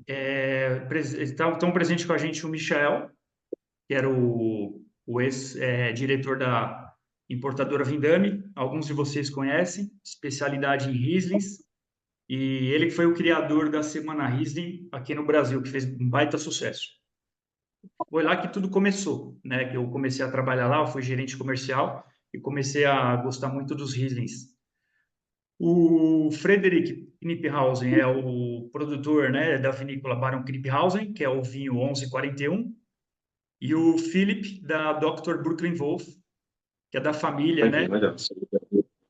Estão presentes com a gente o Michel, que era o ex-diretor da importadora Vindame. Alguns de vocês conhecem, especialidade em Rieslings. E ele que foi o criador da Semana Riesling aqui no Brasil, que fez um baita sucesso. Foi lá que tudo começou, né? Que eu comecei a trabalhar lá, eu fui gerente comercial e comecei a gostar muito dos Rieslings. O Frederick Kniphausen é o produtor, né, da vinícola Baron Kniphausen, que é o vinho 1141, e o Philip da Dr. Brooklyn Wolf, que é da família, né,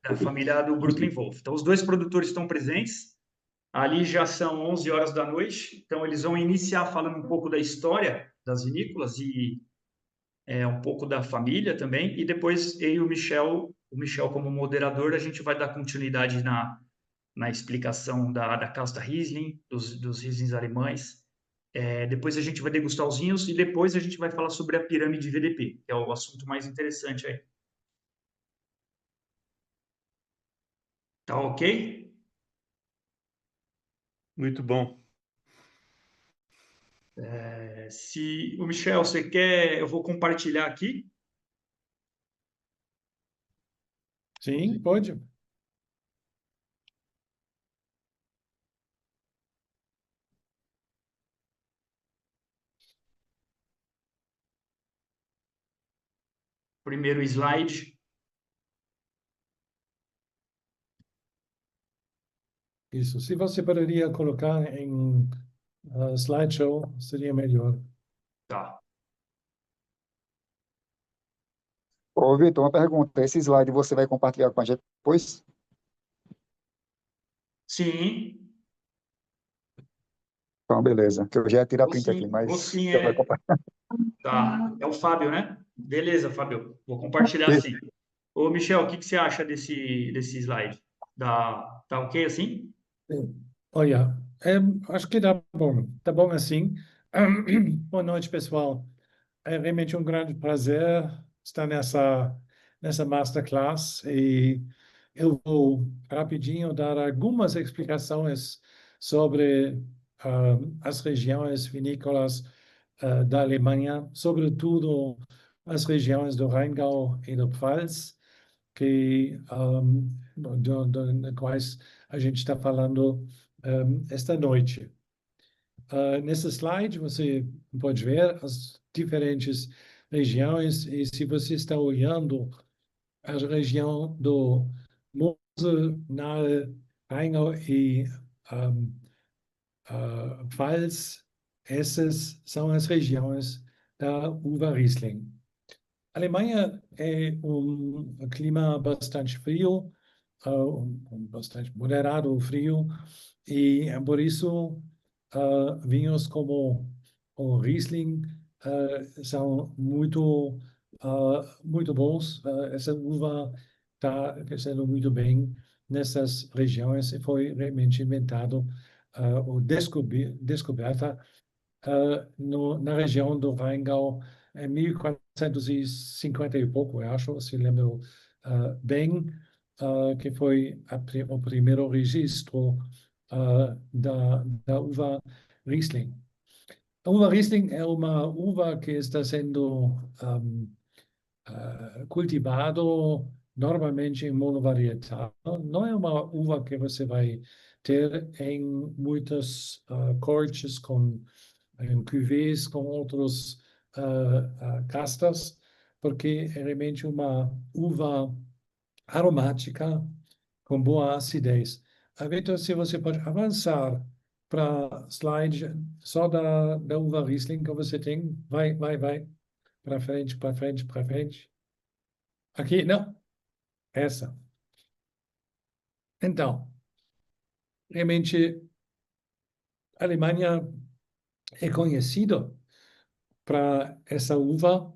da família do Brooklyn Wolf. Então, os dois produtores estão presentes. Ali já são 11 horas da noite, então eles vão iniciar falando um pouco da história das vinícolas e um pouco da família também, e depois eu e o Michel como moderador, a gente vai dar continuidade na explicação da casta Riesling, dos Rieslings alemães. Depois a gente vai degustar os vinhos e depois a gente vai falar sobre a pirâmide VDP, que é o assunto mais interessante aí. Tá ok? Muito bom. Se o Michel, você quer, eu vou compartilhar aqui. Sim, pode. Primeiro slide. Isso. Se você poderia colocar em slideshow, seria melhor. Tá. Ô, Vitor, uma pergunta. Esse slide você vai compartilhar com a gente depois? Sim, Então, beleza. Que eu já ia tirar vou print aqui, sim, vou mas sim, você vai compartilhar. Tá. É o Fábio, né? Beleza, Fábio. Vou compartilhar sim. Ô, Michel, o que você acha desse slide? Tá ok assim? Olha, acho que tá bom. Tá bom assim. Boa noite, pessoal. É realmente um grande prazer estar nessa masterclass e eu vou rapidinho dar algumas explicações sobre as regiões vinícolas da Alemanha, sobretudo as regiões do Rheingau e do Pfalz, que de quais a gente está falando esta noite. Nesse slide você pode ver as diferentes regiões e se você está olhando a região do Mosel, Nahe, Rheingau e Pfalz, essas são as regiões da uva Riesling. A Alemanha é clima bastante frio, bastante moderado frio, e por isso vinhos como o Riesling são muito bons. Essa uva está crescendo muito bem nessas regiões e foi realmente inventado ou descoberta na região do Rheingau em 1450 e pouco, eu acho, se lembro bem, que foi o primeiro registro da uva Riesling. A uva Riesling é uma uva que está sendo cultivado normalmente em monovarietal. Não é uma uva que você vai ter em muitas cortes em cuvées com outros castas, porque é realmente uma uva aromática com boa acidez. Vitor, se você pode avançar para slide só da uva Riesling que você tem, vai, para frente, para frente, para frente. Aqui, não, essa. Então, realmente, a Alemanha é conhecida para essa uva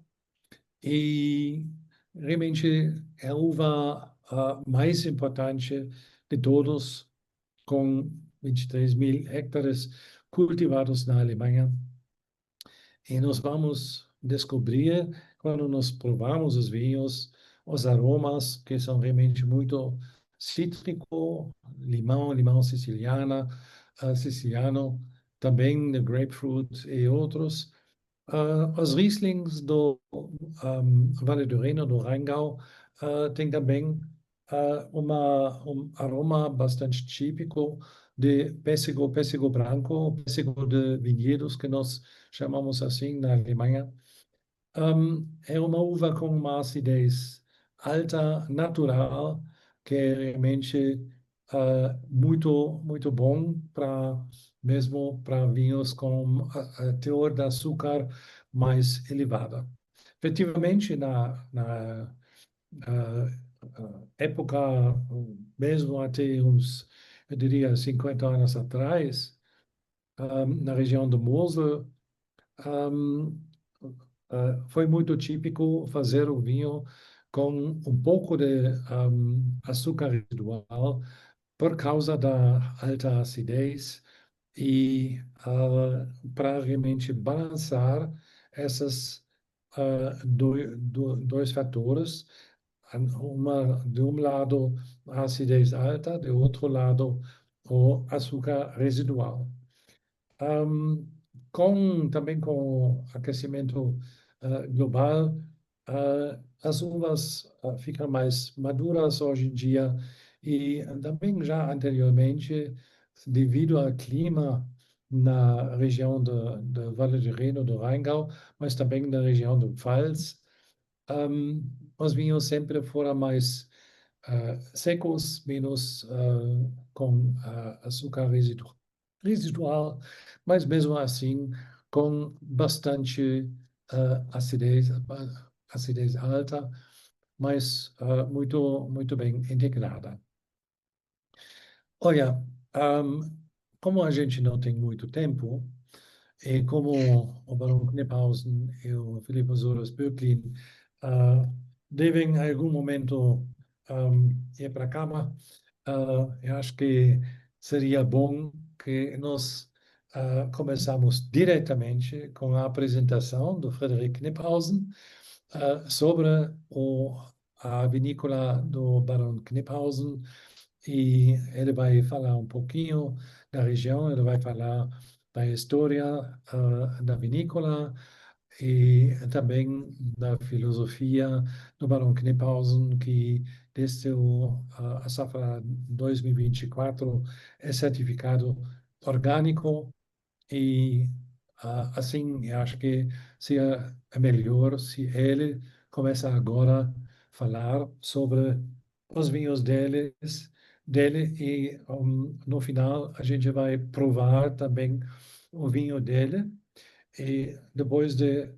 e realmente é a uva mais importante de todos, com 23 mil hectares cultivados na Alemanha. E nós vamos descobrir, quando nós provamos os vinhos, os aromas que são realmente muito cítrico, limão siciliano, também de grapefruit e outros. Os Rieslings do Vale do Reno, do Rheingau, tem também um aroma bastante típico de pêssego branco, pêssego de vinhedos, que nós chamamos assim na Alemanha. É uma uva com uma acidez alta, natural, que é realmente muito bom para mesmo para vinhos com a teor de açúcar mais elevada. Efetivamente, na época, mesmo até uns, eu diria, 50 anos atrás, na região do Mosel, um, foi muito típico fazer o vinho com um pouco de açúcar residual por causa da alta acidez e para realmente balançar esses dois fatores. De um lado, a acidez alta, do outro lado, o açúcar residual. Um, também com o aquecimento global, as uvas ficam mais maduras hoje em dia e também já anteriormente, devido ao clima na região do Vale do Reno, do Rheingau, mas também na região do Pfalz, os vinhos sempre foram mais secos, menos com açúcar residual, mas mesmo assim com bastante acidez, acidez alta, mas muito bem integrada. Olha, como a gente não tem muito tempo, e como o Barão Kniphausen e o Philipp Osoros Böcklin devem em algum momento ir para a cama, eu acho que seria bom que nós começamos diretamente com a apresentação do Frederic Kniphausen sobre a vinícola do Barão Kniphausen, e ele vai falar um pouquinho da região, ele vai falar da história da vinícola e também da filosofia do Barão Kniphausen, que desde a safra 2024 é certificado orgânico e assim eu acho que seria melhor se ele começa agora a falar sobre os vinhos dele e no final a gente vai provar também o vinho dele e depois de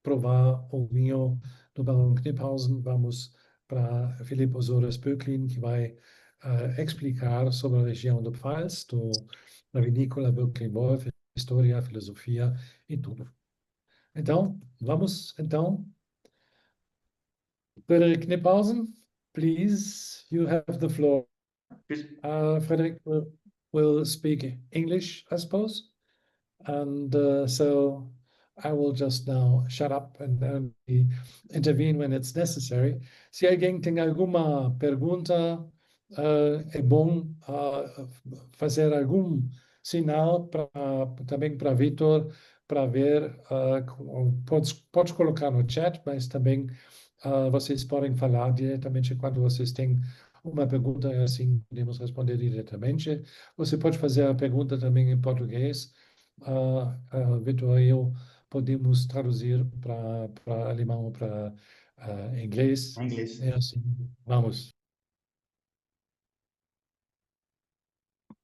provar o vinho do Barão Kniphausen, vamos para Philipp Osoris Böcklin, que vai explicar sobre a região do Pfalz, da vinícola Böcklin-Wolf, história, filosofia e tudo. Então, vamos então. Frederic Kniphausen, please, you have the floor. Frederic will speak English, I suppose. And so I will just now shut up and only intervene when it's necessary. Se alguém tem alguma pergunta, é bom fazer algum sinal também para Vitor, para ver. Pode colocar no chat, mas também vocês podem falar diretamente quando vocês têm uma pergunta, assim podemos responder diretamente. Você pode fazer a pergunta também em português. Vitor e eu podemos traduzir para alemão ou para inglês. Em inglês. É assim, vamos.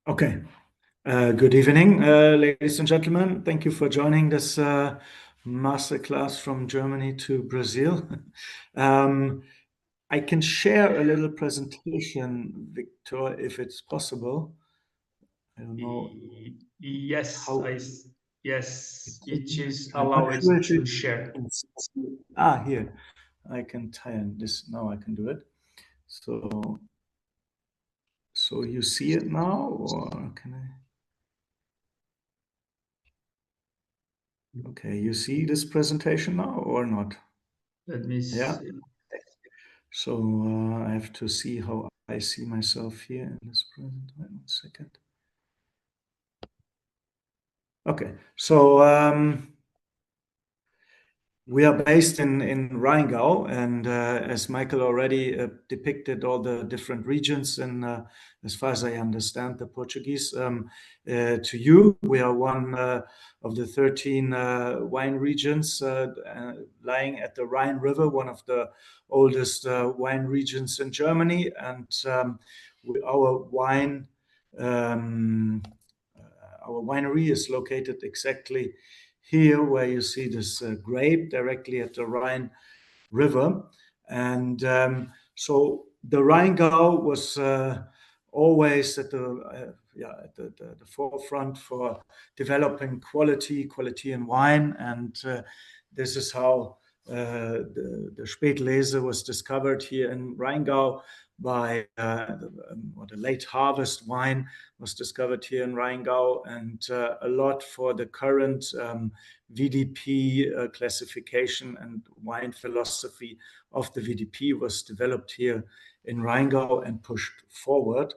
Okay. Good evening, ladies and gentlemen. Thank you for joining this masterclass from Germany to Brazil. I can share a little presentation, Victor, if it's possible. I don't know. Yes, how- yes, it is I'm not allowed sure if to it- share. Here. I can tie this. Now I can do it. So you see it now, or can I? Okay, you see this presentation now or not? Let me Yeah. see. So I have to see how I see myself here in this present. Wait 1 second. Okay, so we are based in Rheingau, and as Michael already depicted all the different regions, and as far as I understand the Portuguese, to you, we are one of the 13 wine regions lying at the Rhine River, one of the oldest wine regions in Germany, and our winery is located exactly here where you see this grape directly at the Rhine River. And so the Rheingau was always at the forefront for developing quality in wine. And this is how the Spätlese was discovered here in Rheingau by the late harvest wine was discovered here in Rheingau, and a lot for the current VDP classification and wine philosophy of the VDP was developed here in Rheingau and pushed forward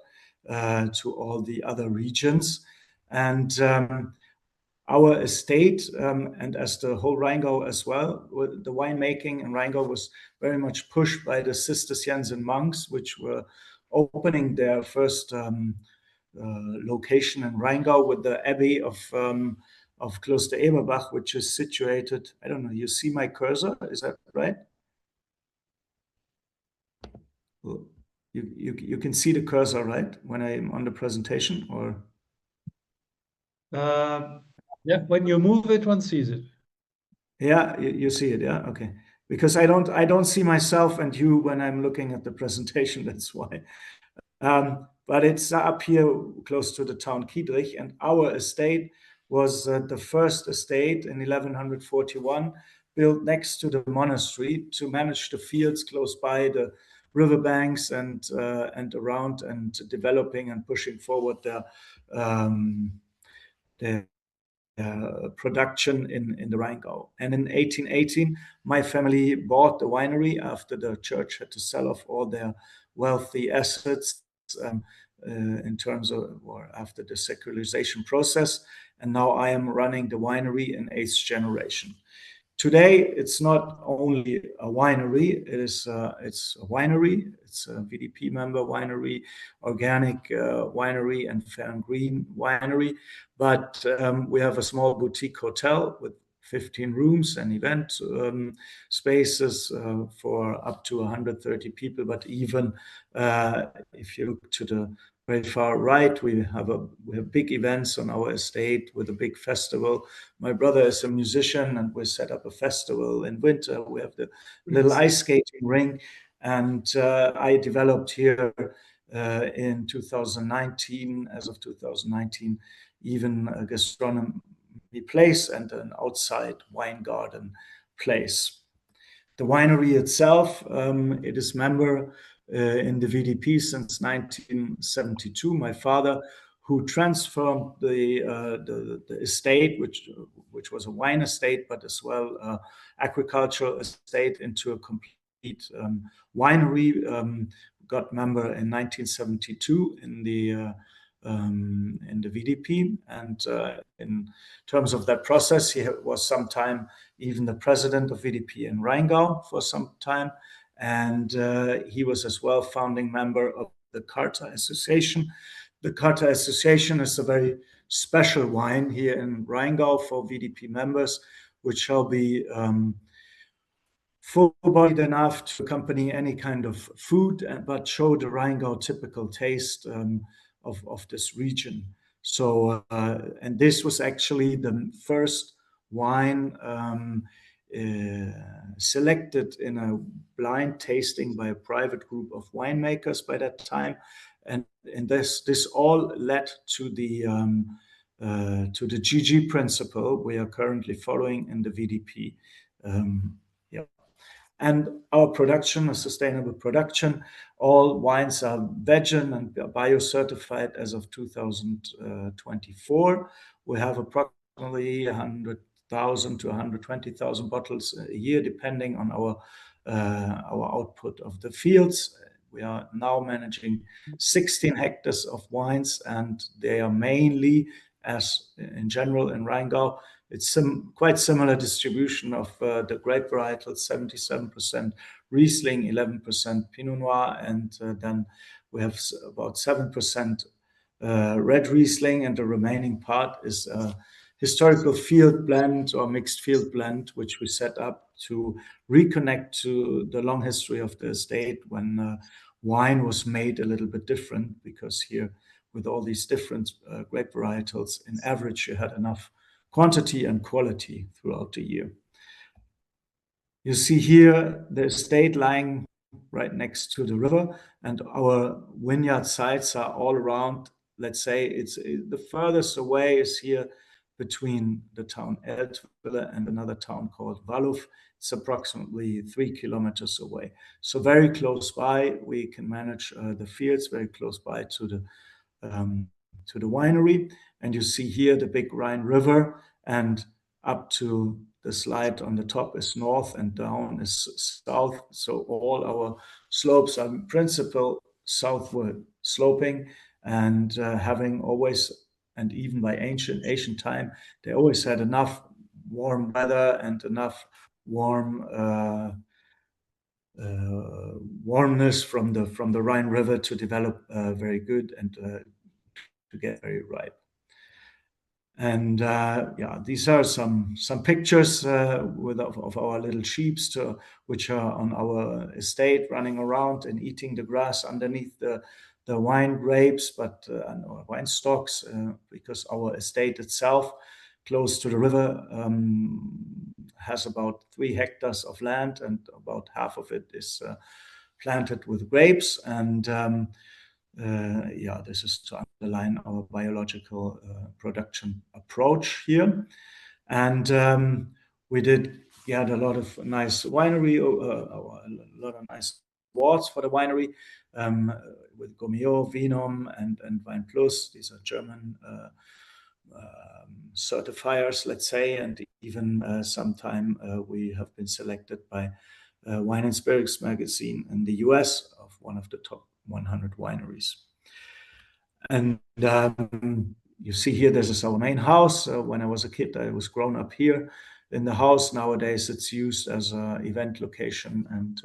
to all the other regions. And our estate, and as the whole Rheingau as well, the winemaking in Rheingau was very much pushed by the Cistercian monks, which were opening their first location in Rheingau with the Abbey of Kloster Eberbach, which is situated, I don't know, you see my cursor, is that right? You can see the cursor, right, when I'm on the presentation, or? Yeah, when you move it, one sees it. Yeah, you see it, yeah? Okay. Because I don't see myself and you when I'm looking at the presentation, that's why. But it's up here close to the town Kiedrich, and our estate was the first estate in 1141, built next to the monastery to manage the fields close by the riverbanks and around, and developing and pushing forward the production in the Rheingau. And in 1818, my family bought the winery after the church had to sell off all their wealthy assets in terms of, or after the secularization process. And now I am running the winery in 8th generation. Today, it's not only a winery, it's a winery, it's a VDP member winery, organic winery, and fair and green winery. But we have a small boutique hotel with 15 rooms and event spaces for up to 130 people. But even if you look to the very far right, we have big events on our estate with a big festival. My brother is a musician, and we set up a festival in winter. We have the little ice skating ring, and I developed here in 2019, as of 2019, even a gastronomy place and an outside wine garden place. The winery itself, it is member in the VDP since 1972. My father, who transformed the estate, which was a wine estate, but as well agricultural estate, into a complete winery, got member in 1972 in the VDP, and in terms of that process, he was sometime even the president of VDP in Rheingau for some time, and he was as well founding member of the Carta Association. The Carta Association is a very special wine here in Rheingau for VDP members, which shall be full-bodied enough to accompany any kind of food, but show the Rheingau typical taste of this region. So, and this was actually the first wine selected in a blind tasting by a private group of winemakers by that time, and this all led to the GG principle we are currently following in the VDP. And our production, a sustainable production, all wines are vegan and bio-certified as of 2024. We have approximately 100,000 to 120,000 bottles a year, depending on our output of the fields. We are now managing 16 hectares of wines, and they are mainly as in general in Rheingau. It's quite similar distribution of the grape varietals, 77% Riesling, 11% Pinot Noir, and then we have about 7% red Riesling, and the remaining part is a historical field blend or mixed field blend, which we set up to reconnect to the long history of the estate when wine was made a little bit different, because here with all these different grape varietals, in average you had enough quantity and quality throughout the year. You see here the estate lying right next to the river, and our vineyard sites are all around. Let's say it's the furthest away is here between the town Eltville and another town called Walluf. It's approximately 3 kilometers away. So very close by, we can manage the fields, very close by to the winery. And you see here the big Rhine River, and up to the slide on the top is north and down is south. So all our slopes are in principle southward sloping, and having always, and even by ancient time, they always had enough warm weather and enough warmness from the Rhine River to develop very good and to get very ripe. And yeah, these are some pictures of our little sheep, which are on our estate, running around and eating the grass underneath the wine grapes, but wine stalks, because our estate itself, close to the river, has about 3 hectares of land, and about half of it is planted with grapes. And yeah, this is to underline our biological production approach here. And we did get a lot of nice winery, a lot of nice awards for the winery, with Gomio, Vinum, and Wein Plus. These are German certifiers, let's say, and even sometime we have been selected by Wine and Spirits magazine in the US of one of the top 100 wineries. And you see here, this is our main house. When I was a kid, I was grown up here in the house. Nowadays, it's used as an event location and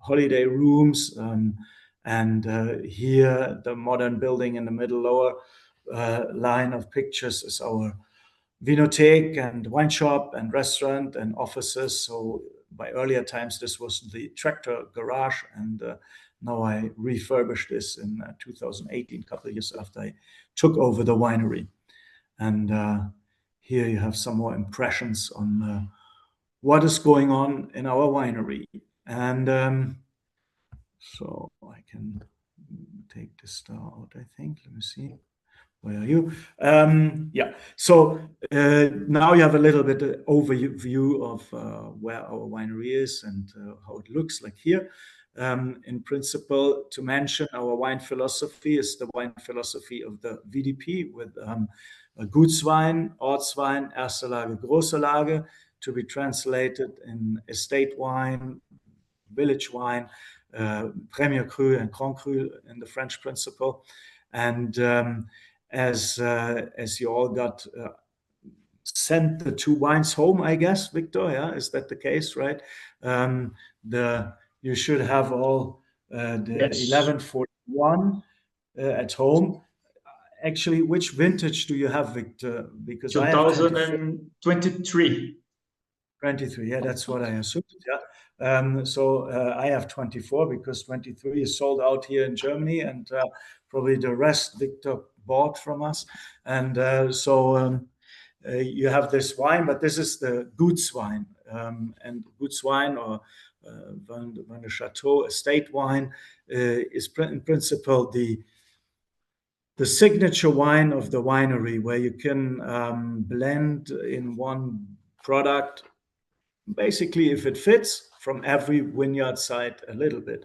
holiday rooms. And here, the modern building in the middle lower line of pictures is our vinothek and wine shop and restaurant and offices. So by earlier times, this was the tractor garage, and now I refurbished this in 2018, a couple of years after I took over the winery. And here you have some more impressions on what is going on in our winery. And so I can take this star out, I think. Let me see. Where are you? Yeah. So now you have a little bit of overview of where our winery is and how it looks like here. In principle, to mention, our wine philosophy is the wine philosophy of the VDP, with Gutswein, Ortswein, Erste Lage, Große Lage, to be translated in estate wine, village wine, Premier Cru and Grand Cru in the French principle. And as you all got sent the 2 wines home, I guess, Victor, yeah, is that the case, right? You should have all the Yes. 1141 at home. Actually, which vintage do you have, Victor? Because I have 2023. 23, yeah, that's what I assumed, yeah. So I have 24, because 23 is sold out here in Germany, and probably the rest Victor bought from us. And so you have this wine, but this is the Gutswein. And Gutswein, or Vin de Chateau estate wine, is in principle the signature wine of the winery, where you can blend in one product, basically, if it fits, from every vineyard site a little bit.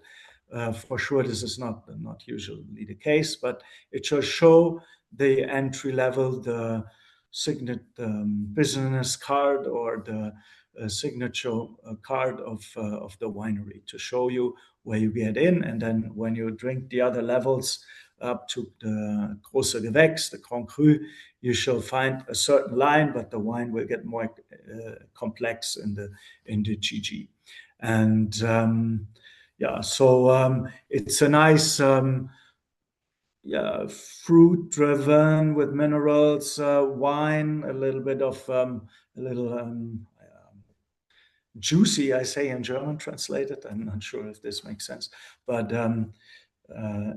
For sure, this is not usually the case, but it should show the entry level, the business card, or the signature card of the winery, to show you where you get in. And then when you drink the other levels, up to the Große Gewächs, the Grand Cru, you shall find a certain line, but the wine will get more complex in the GG. And it's a nice fruit-driven with minerals wine, a little bit of juicy, I say in German translated. I'm not sure if this makes sense, but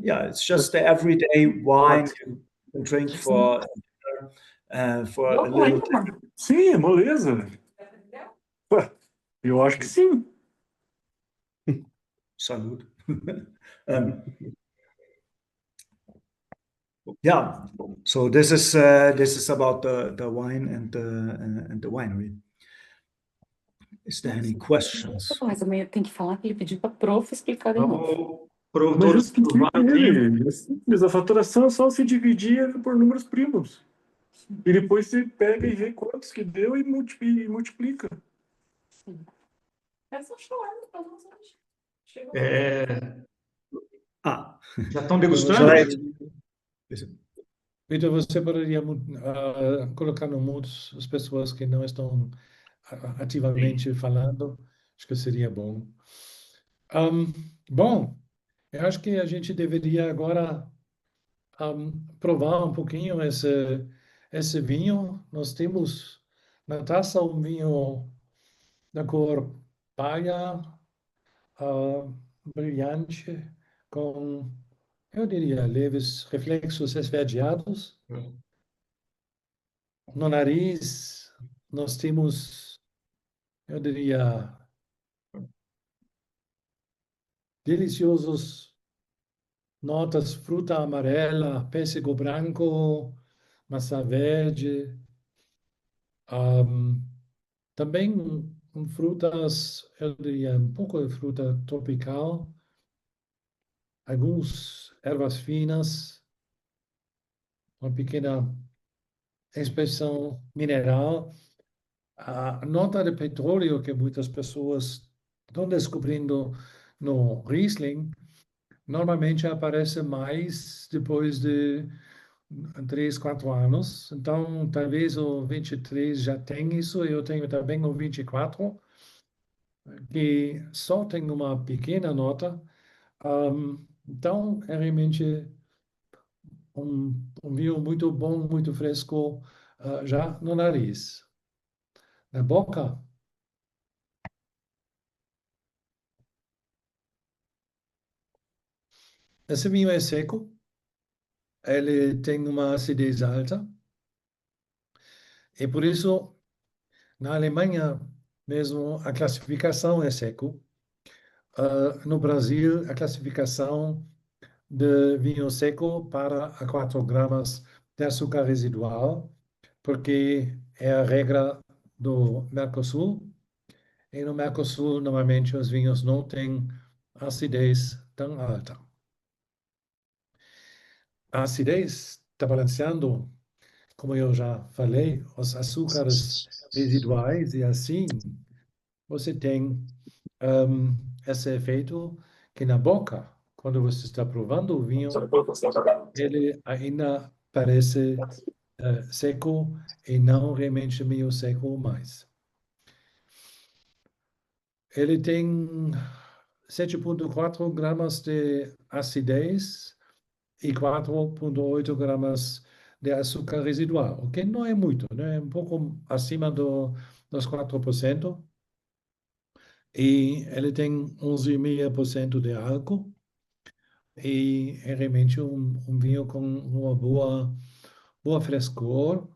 it's just the everyday wine you can drink for a little. Sim, é moleza. Ué, eu acho que sim. Salud. So this is about the wine and the winery. Is there any questions? Mas amanhã tem que falar que ele pediu para prof explicar de novo. Vamos pro Mas eu autor expliquei provar pra o vinho. ele. É simples, a faturação é só se dividir por números primos. E depois você pega e vê quantos que deu e multiplica. É só chorar, chega. Já estão degustando? Vitor, você poderia colocar no mudo as pessoas que não estão ativamente falando? Acho que seria bom. Bom, eu acho que a gente deveria agora provar um pouquinho esse vinho. Nós temos na taça um vinho da cor paia, brilhante, com, eu diria, leves reflexos esverdeados. No nariz, nós temos, eu diria, deliciosos notas, fruta amarela, pêssego branco, maçã verde. Também frutas, eu diria, um pouco de fruta tropical, algumas ervas finas, uma pequena expressão mineral. A nota de petróleo que muitas pessoas estão descobrindo no Riesling, normalmente aparece mais depois de 3, 4 anos. Então, talvez o 23 já tem isso. Eu tenho também o 24, que só tem uma pequena nota. Então, é realmente um vinho muito bom, muito fresco, já no nariz. Na boca, esse vinho é seco, ele tem uma acidez alta, e por isso, na Alemanha mesmo, a classificação é seco. No Brasil, a classificação de vinho seco para a 4 gramas de açúcar residual, porque é a regra do Mercosul. E no Mercosul, normalmente, os vinhos não têm acidez tão alta. A acidez está balanceando, como eu já falei, os açúcares residuais, e assim você tem esse efeito que na boca, quando você está provando o vinho, ele ainda parece seco e não realmente meio seco mais. Ele tem 7,4 gramas de acidez e 4,8 gramas de açúcar residual, o que não é muito, né? É um pouco acima dos 4%. E ele tem 11,5% de álcool. E é realmente um vinho com uma boa frescor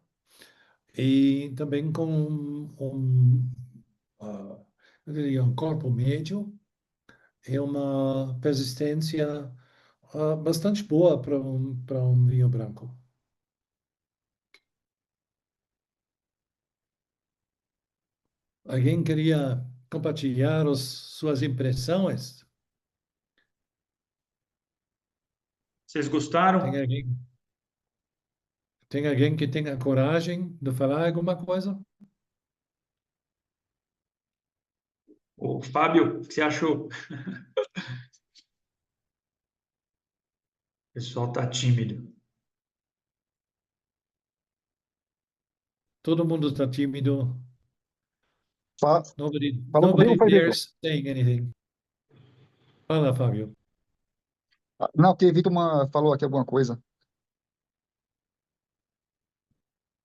e também com eu diria, um corpo médio e uma persistência bastante boa para um vinho branco. Alguém queria compartilhar suas impressões? Vocês gostaram? Tem alguém que tenha coragem de falar alguma coisa? O Fábio, o que você achou? pessoal tá tímido. Todo mundo está tímido. Fa- Falou comigo, Nobody foi, Vitor? dares saying anything. Fala, Fábio. Não, que Vitor falou aqui alguma coisa.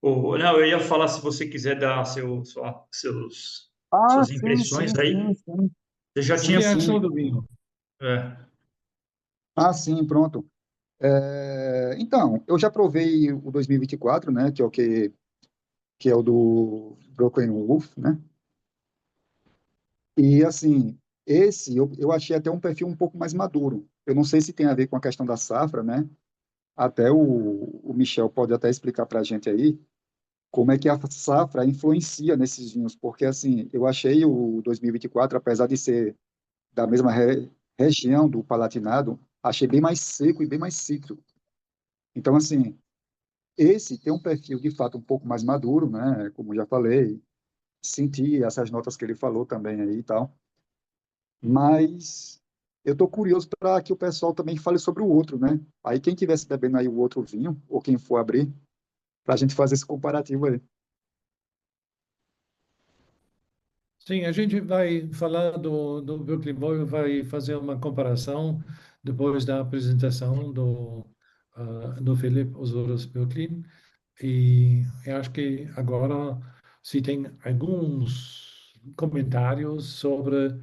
Não, eu ia falar se você quiser dar Ah, suas sim, impressões sim, sim, aí. sim. Você já O tinha. Sim, que sim. achou do vinho? É, Ah, sim, pronto. Então, eu já provei o 2024, né, que é o do Broken Wolf, né? E assim, esse eu achei até um perfil um pouco mais maduro. Eu não sei se tem a ver com a questão da safra, né? Até o Michel pode até explicar para a gente aí como é que a safra influencia nesses vinhos, porque assim, eu achei o 2024, apesar de ser da mesma região do Palatinado, achei bem mais seco e bem mais cítrico. Então, assim, esse tem um perfil de fato um pouco mais maduro, né? Como já falei, senti essas notas que ele falou também aí e tal. Mas eu estou curioso para que o pessoal também fale sobre o outro, né? Aí quem tivesse bebendo aí o outro vinho, ou quem for abrir, para a gente fazer esse comparativo aí. Sim, a gente vai falar do Brooklyn Boy, vai fazer uma comparação depois da apresentação do Philip Oswald Brooklyn. E eu acho que agora, se tem alguns comentários sobre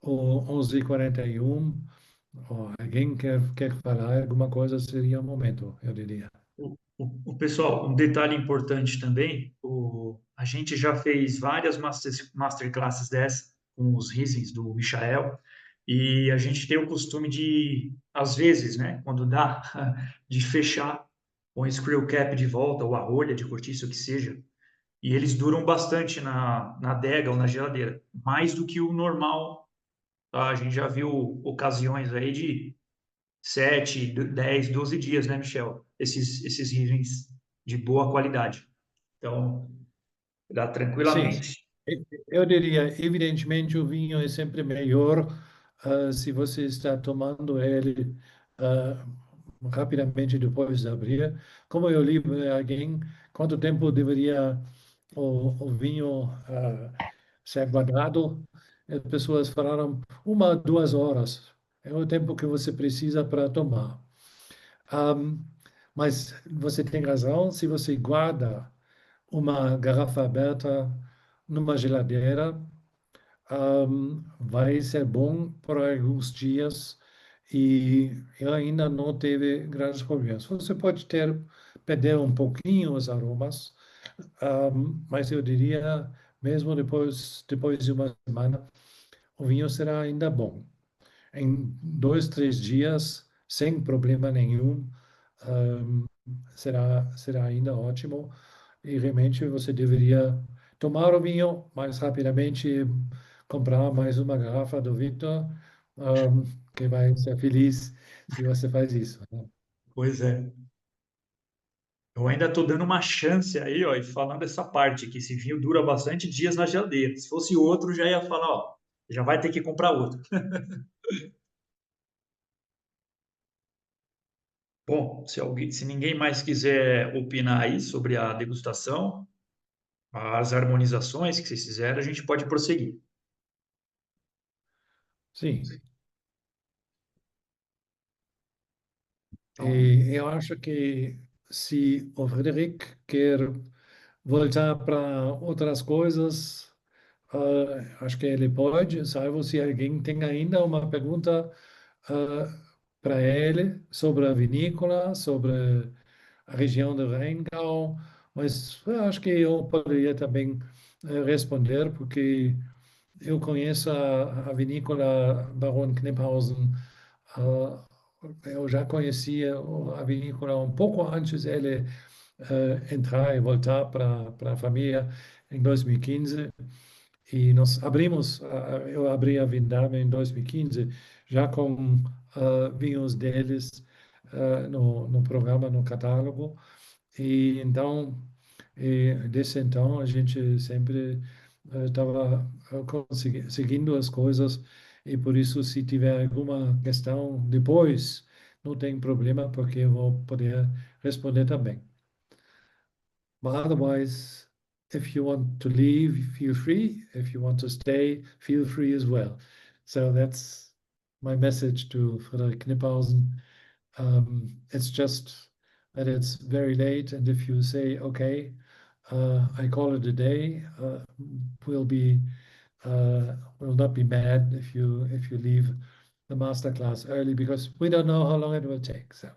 o 11:41, ou alguém quer falar alguma coisa, seria o momento, eu diria. Pessoal, um detalhe importante também, a gente já fez várias masterclasses dessa com os Riesings do Michael, e a gente tem o costume de, às vezes, né, quando dá, de fechar com o screw cap de volta, ou a rolha de cortiça, o que seja, e eles duram bastante na adega ou na geladeira, mais do que o normal, tá? A gente já viu ocasiões aí de 7, 10, 12 dias, né, Michel? Esses itens de boa qualidade. Então, dá Sim, tranquilamente. eu diria, evidentemente, o vinho é sempre melhor se você está tomando ele ah, rapidamente depois de abrir. Como eu li para alguém, quanto tempo deveria o vinho ser guardado? As pessoas falaram 1, 2 horas. É o tempo que você precisa para tomar. Ahm, mas você tem razão, se você guarda uma garrafa aberta numa geladeira, vai ser bom por alguns dias e eu ainda não teve grandes problemas. Você pode perder um pouquinho os aromas, mas eu diria, mesmo depois de uma semana, o vinho será ainda bom. Em 2, 3 dias, sem problema nenhum, ahm, será ainda ótimo. E realmente você deveria tomar o vinho mais rapidamente, comprar mais uma garrafa do Victor, ahm, que vai ser feliz se você faz isso, né? Pois é. Eu ainda estou dando uma chance aí, ó, e falando essa parte, que esse vinho dura bastante dias na geladeira. Se fosse outro, já ia falar, ó, já vai ter que comprar outro. Bom, se ninguém mais quiser opinar aí sobre a degustação, as harmonizações que vocês fizeram, a gente pode prosseguir. Sim, Então, e eu acho que se o Frederic quer voltar para outras coisas, acho que ele pode, salvo se alguém tem ainda uma pergunta para ele sobre a vinícola, sobre a região do Rheingau, mas eu acho que eu poderia também responder, porque eu conheço a vinícola Baron Kniphausen, eu já conhecia a vinícola um pouco antes ele entrar e voltar para a família em 2015. E nós abrimos, eu abri a Vindame em 2015, já com vinhos deles no programa, no catálogo. E então, desde então, a gente sempre estava seguindo as coisas. E por isso, se tiver alguma questão depois, não tem problema, porque eu vou poder responder também. But otherwise, if you want to leave, feel free. If you want to stay, feel free as well. So that's my message to Friedrich Kniphausen. It's just that it's very late, and if you say, okay, I call it a day, will not be mad if you leave the masterclass early, because we don't know how long it will take. So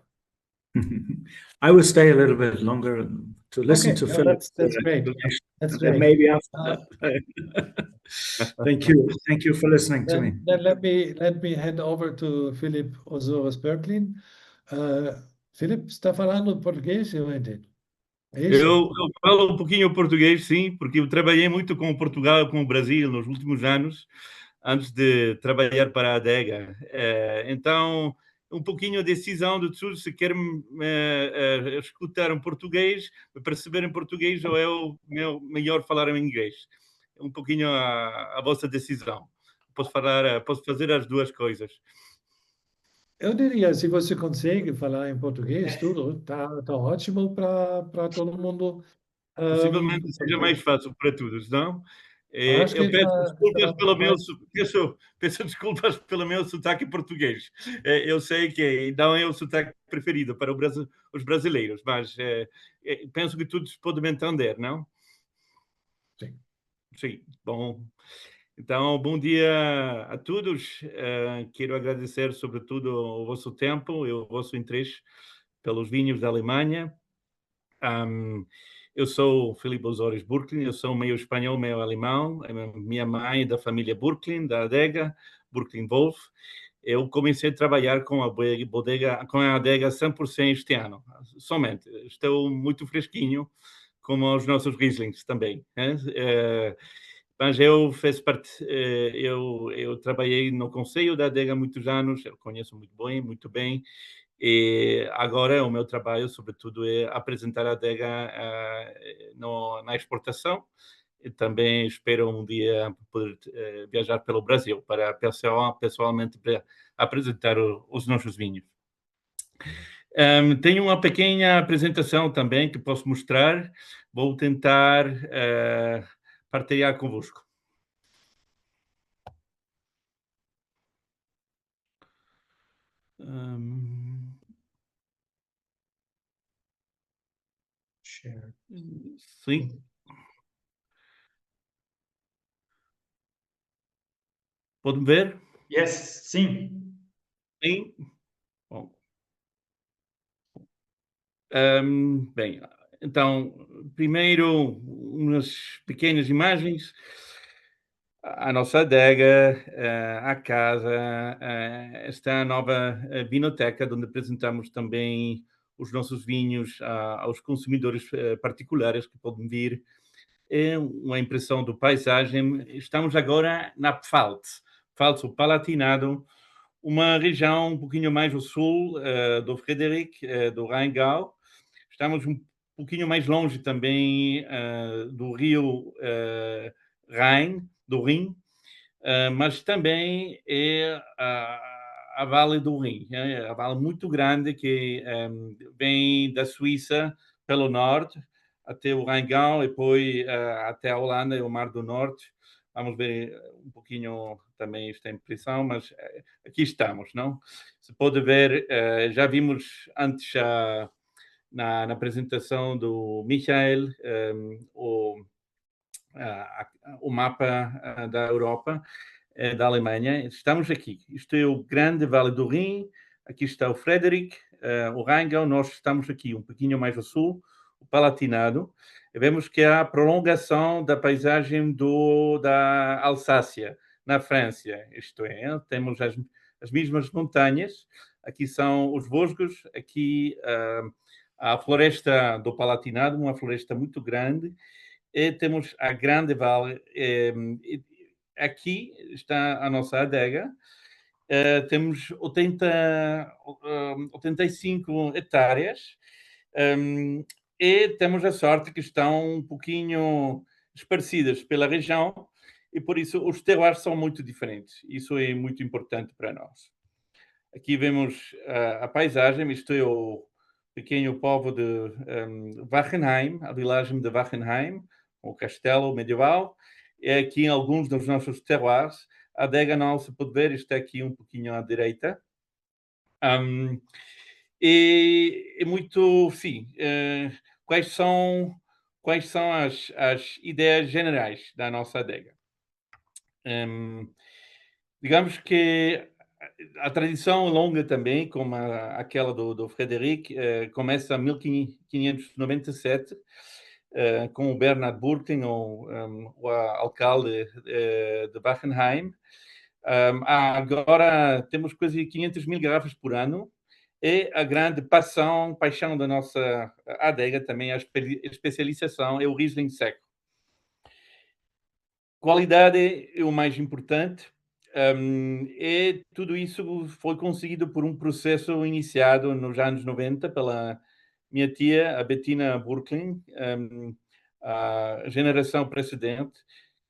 I will stay a little bit longer to listen okay, to no, Philip. that's great. That's And then great. maybe after that. Thank you for listening to me. Then let me hand over to Philip Osiris Berklin. Philip, está falando português, eu entendo. É isso? Eu falo um pouquinho português, sim, porque eu trabalhei muito com Portugal, com o Brasil nos últimos anos, antes de trabalhar para a adega. Então, um pouquinho a decisão de tudo, se quer escutar em português, perceber em português, ou é o melhor falar em inglês. Um pouquinho a vossa decisão. Posso fazer as duas coisas. Eu diria, se você consegue falar em português, tudo tá ótimo para todo mundo. Possivelmente seja mais fácil para todos, não? Acho que Eu peço desculpas pelo meu, mais... peço desculpas pelo meu sotaque português. Eu sei que não é o sotaque preferido para os brasileiros, mas penso que todos podem me entender, não? Sim. Sim, bom. Então, bom dia a todos. Quero agradecer, sobretudo, o vosso tempo e o vosso interesse pelos vinhos da Alemanha. Eu sou Filipe Osiris Berklin, eu sou meio espanhol, meio alemão. Minha mãe é da família Berklin, da adega, Berklin Wolf. Eu comecei a trabalhar com a adega 100% este ano, somente. Estou muito fresquinho, como os nossos Rieslings também. Mas eu trabalhei no conselho da adega há muitos anos, eu conheço muito bem. E agora o meu trabalho, sobretudo, é apresentar a adega na exportação. E também espero um dia poder viajar pelo Brasil para pessoalmente para apresentar os nossos vinhos. Tenho uma pequena apresentação também que posso mostrar. Vou tentar partilhar convosco. Share. Sim. Podem ver? Yes, sim. Sim. Bom. Bem, então, primeiro, umas pequenas imagens. A nossa adega, a casa, esta nova vinoteca, onde apresentamos também os nossos vinhos aos consumidores particulares que podem vir. É uma impressão do paisagem. Estamos agora na Pfalz, o Palatinado, uma região um pouquinho mais ao sul do Frederic, do Rheingau. Estamos um pouquinho mais longe também do rio Rhin, mas também é a Vale do Rin, a vale muito grande que vem da Suíça pelo norte até o Rheingau e depois até a Holanda e o Mar do Norte. Vamos ver um pouquinho também esta impressão, mas aqui estamos, não? Se pode ver, já vimos antes na apresentação do Michael o mapa da Europa, da Alemanha. Estamos aqui. Isto é o grande Vale do Rin. Aqui está o Frederic, o Rheingau. Nós estamos aqui um pouquinho mais ao sul, o Palatinado. E vemos que há a prolongação da paisagem da Alsácia, na França. Isto é, temos as mesmas montanhas. Aqui são os Vosgos. Aqui a floresta do Palatinado, uma floresta muito grande. E temos a Grande Vale. Aqui está a nossa adega. Temos 85 hectares e temos a sorte que estão um pouquinho esparcidas pela região e por isso os terroirs são muito diferentes. Isso é muito importante para nós. Aqui vemos a paisagem, isto é o pequeno povo de Wachenheim, a vilagem de Wachenheim, o castelo medieval. É aqui alguns dos nossos terroirs. A adega não se pode ver, está aqui um pouquinho à direita. E é muito, sim, quais são as ideias generais da nossa adega? Digamos que a tradição é longa também, como aquela do Frederic, começa em 1597, com o Bernhard Burken, o alcalde de Wachenheim. Agora temos quase 500 mil garrafas por ano. E a grande paixão da nossa adega também, a especialização, é o Riesling seco. Qualidade é o mais importante. E tudo isso foi conseguido por um processo iniciado nos anos 90 pela minha tia, a Bettina Burklin, a geração precedente,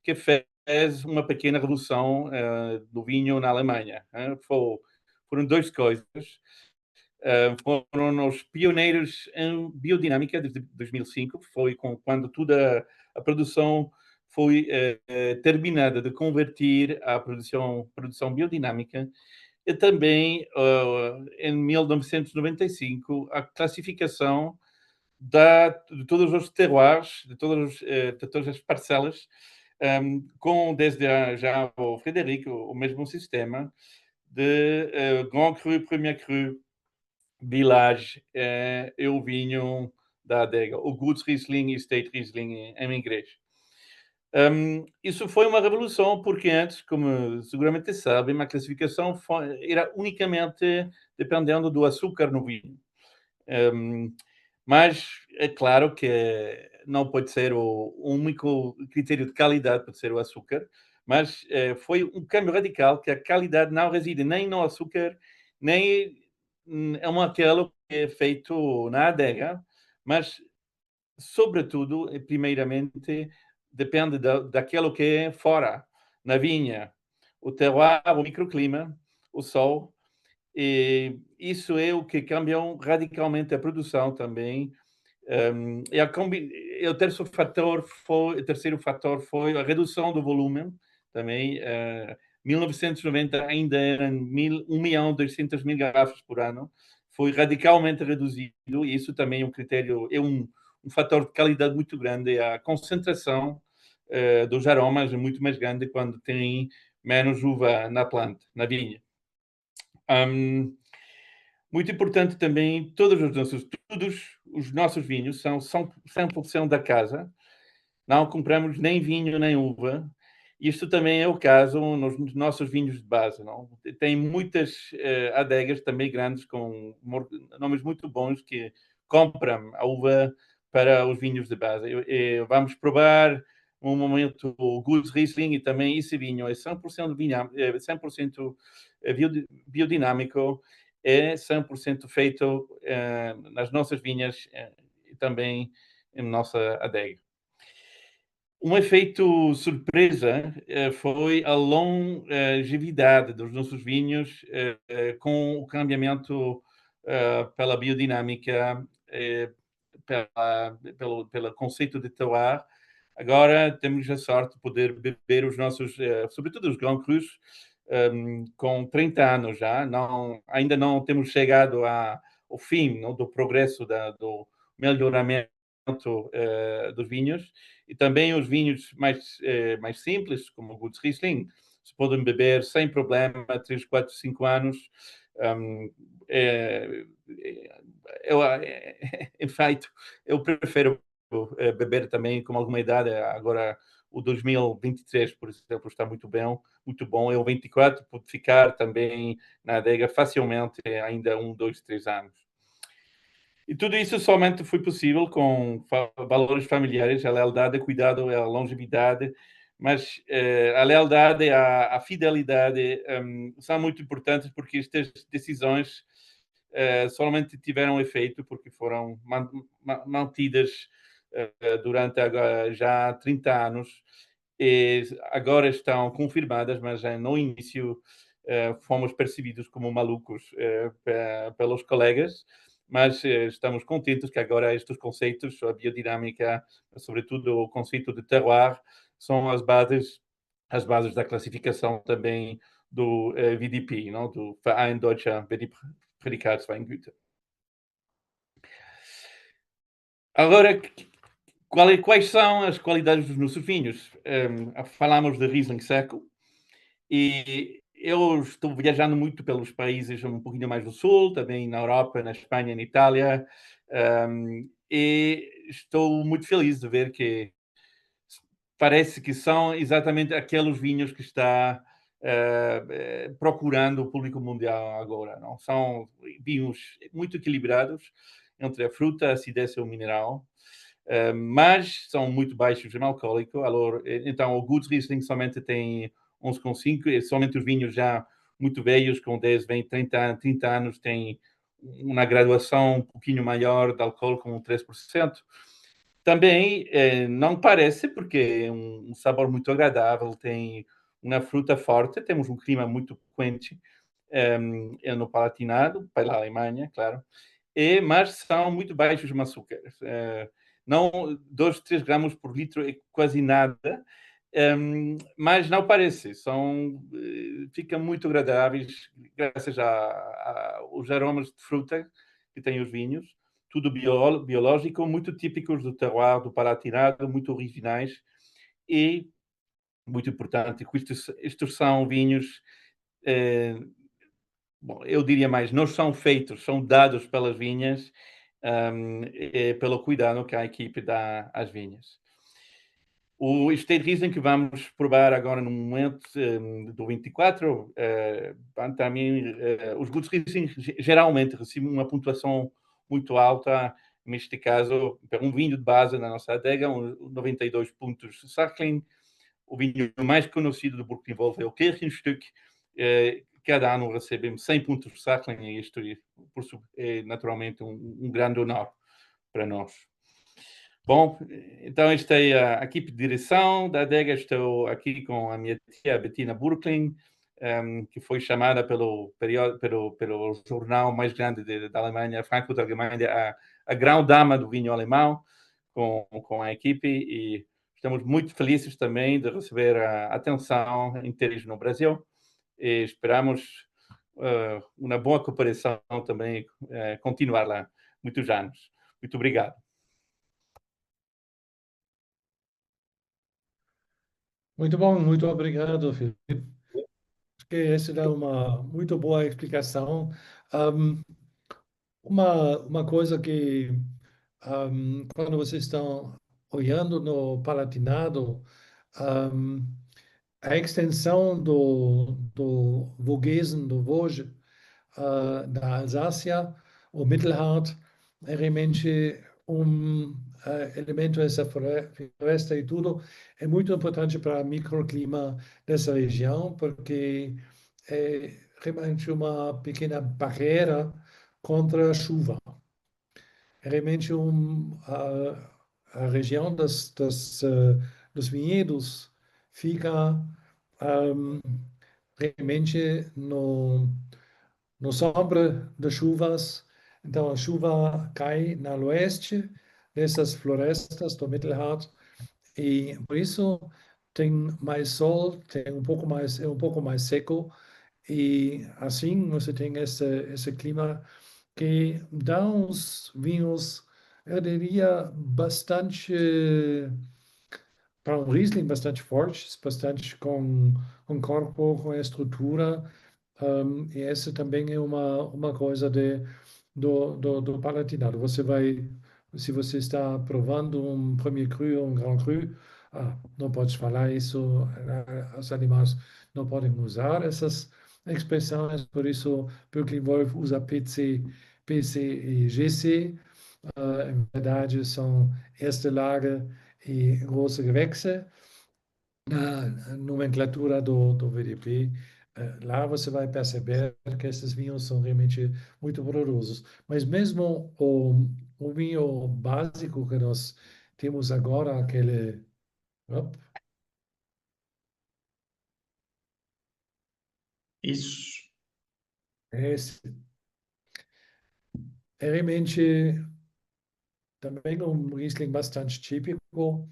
que fez uma pequena revolução do vinho na Alemanha. Foram duas coisas. Foram os pioneiros em biodinâmica desde 2005, foi quando toda a produção foi terminada de converter à produção biodinâmica, e também em 1995 a classificação de todos os terroirs, de todas as parcelas, com desde já o Frederic o mesmo sistema de Grand Cru, Premier Cru, Village é o vinho da adega, o Guts Riesling e State Riesling em inglês. Isso foi uma revolução, porque antes, como seguramente sabem, a classificação era unicamente dependendo do açúcar no vinho. Mas é claro que não pode ser o único critério de qualidade, pode ser o açúcar, mas foi um câmbio radical, que a qualidade não reside nem no açúcar, nem aquilo que é feito na adega, mas, sobretudo, primeiramente, depende daquilo que é fora, na vinha, o terroir, o microclima, o sol, e isso é o que cambiou radicalmente a produção também. E o terceiro fator foi a redução do volume também. 1990 ainda eram 1.200.000 garrafas por ano. Foi radicalmente reduzido, e isso também é um critério, é um fator de qualidade muito grande. A concentração dos aromas é muito mais grande quando tem menos uva na planta, na vinha. Muito importante também, todos os nossos vinhos são 100% da casa. Não compramos nem vinho nem uva. Isto também é o caso nos nossos vinhos de base. Não? Tem muitas adegas também grandes, com nomes muito bons, que compram a uva para os vinhos de base. Vamos provar um momento o Guts Riesling, e também esse vinho é 100% biodinâmico, é 100% feito nas nossas vinhas e também em nossa adega. Um efeito surpresa foi a longevidade dos nossos vinhos com o cambiamento pela biodinâmica, pelo conceito de terroir. Agora temos a sorte de poder beber os nossos, sobretudo os Grand Crus, com 30 anos já. Ainda não temos chegado ao fim do progresso do melhoramento dos vinhos, e também os vinhos mais simples, como o Guts Riesling, se podem beber sem problema, 3, 4, 5 anos. Em feito, eu prefiro beber também com alguma idade. Agora, o 2023, por exemplo, está muito bom. O 24 pode ficar também na adega facilmente, ainda 1, 2, 3 anos. E tudo isso somente foi possível com valores familiares, a lealdade, o cuidado, a longevidade, mas a lealdade e a fidelidade são muito importantes, porque estas decisões somente tiveram efeito porque foram mantidas durante já 30 anos, e agora estão confirmadas, mas no início fomos percebidos como malucos pelos colegas, mas estamos contentes que agora estes conceitos, a biodinâmica, sobretudo o conceito de terroir, são as bases da classificação também do VDP, não? Do Verein Deutscher Prädikatsweingüter. Agora, quais são as qualidades dos nossos vinhos? Falamos de Riesling seco e eu estou viajando muito pelos países um pouquinho mais do sul, também na Europa, na Espanha, na Itália, e estou muito feliz de ver que parece que são exatamente aqueles vinhos que está procurando o público mundial agora. Não? São vinhos muito equilibrados entre a fruta, a acidez e o mineral, mas são muito baixos em alcoólico. Então, o Gut Riesling somente tem 11,5 e somente os vinhos já muito velhos, com 10, 20, 30 anos, têm uma graduação um pouquinho maior de álcool, com 3%. Também não parece, porque é um sabor muito agradável, tem uma fruta forte, temos um clima muito quente no Palatinado, pela Alemanha, claro, mas são muito baixos em açúcar. Não 2, 3 gramas por litro é quase nada, mas não parece, ficam muito agradáveis graças aos aromas de fruta que têm os vinhos, tudo biológico, muito típicos do terroir do Palatinado, muito originais e, muito importante, estes são vinhos, bom, eu diria mais, não são feitos, são dados pelas vinhas, pelo cuidado que a equipe dá às vinhas. O Estate Riesling que vamos provar agora no momento do 24, também, os Gut Riesling geralmente recebem uma pontuação muito alta, neste caso, para um vinho de base na nossa adega, 92 pontos Sachling. O vinho mais conhecido do Burgenwolf é o Kirchenstück. Cada ano recebemos 100 pontos Sachling e isto é naturalmente um grande honor para nós. Bom, então esta é a equipe de direção da adega. Estou aqui com a minha tia Bettina Burkling, que foi chamada pelo jornal mais grande da Alemanha, Frankfurter Allgemeine, a grão-dama do vinho alemão, com a equipe, e estamos muito felizes também de receber a atenção interesse no Brasil e esperamos uma boa cooperação também, continuar lá muitos anos. Muito obrigado. Muito bom, muito obrigado, Felipe. Acho que essa é uma muito boa explicação. Uma coisa que, quando vocês estão olhando no Palatinado, a extensão do Vogesen, do Vosges, da Alsácia, o Mittelhart, é realmente elemento dessa floresta e tudo, é muito importante para o microclima dessa região, porque é realmente uma pequena barreira contra a chuva. É realmente a região dos vinhedos fica realmente no sombra das chuvas. Então, a chuva cai no oeste dessas florestas do Mittelhart e, por isso, tem mais sol, é um pouco mais seco e, assim, você tem esse clima que dá uns vinhos, eu diria, bastante para um Riesling bastante fortes, bastante com corpo, com estrutura. E essa também é uma coisa do Palatinado. Se você está provando um Premier Cru, um Grand Cru, não pode falar isso, os animais não podem usar essas expressões, por isso Birkenwolf usa PC e GC. Em verdade, são erste Lage e große Gewächse. Na nomenclatura do VDP, lá você vai perceber que esses vinhos são realmente muito poderosos. Mas mesmo o vinho básico que nós temos agora, aquele... Isso. Esse é realmente também um Riesling bastante típico.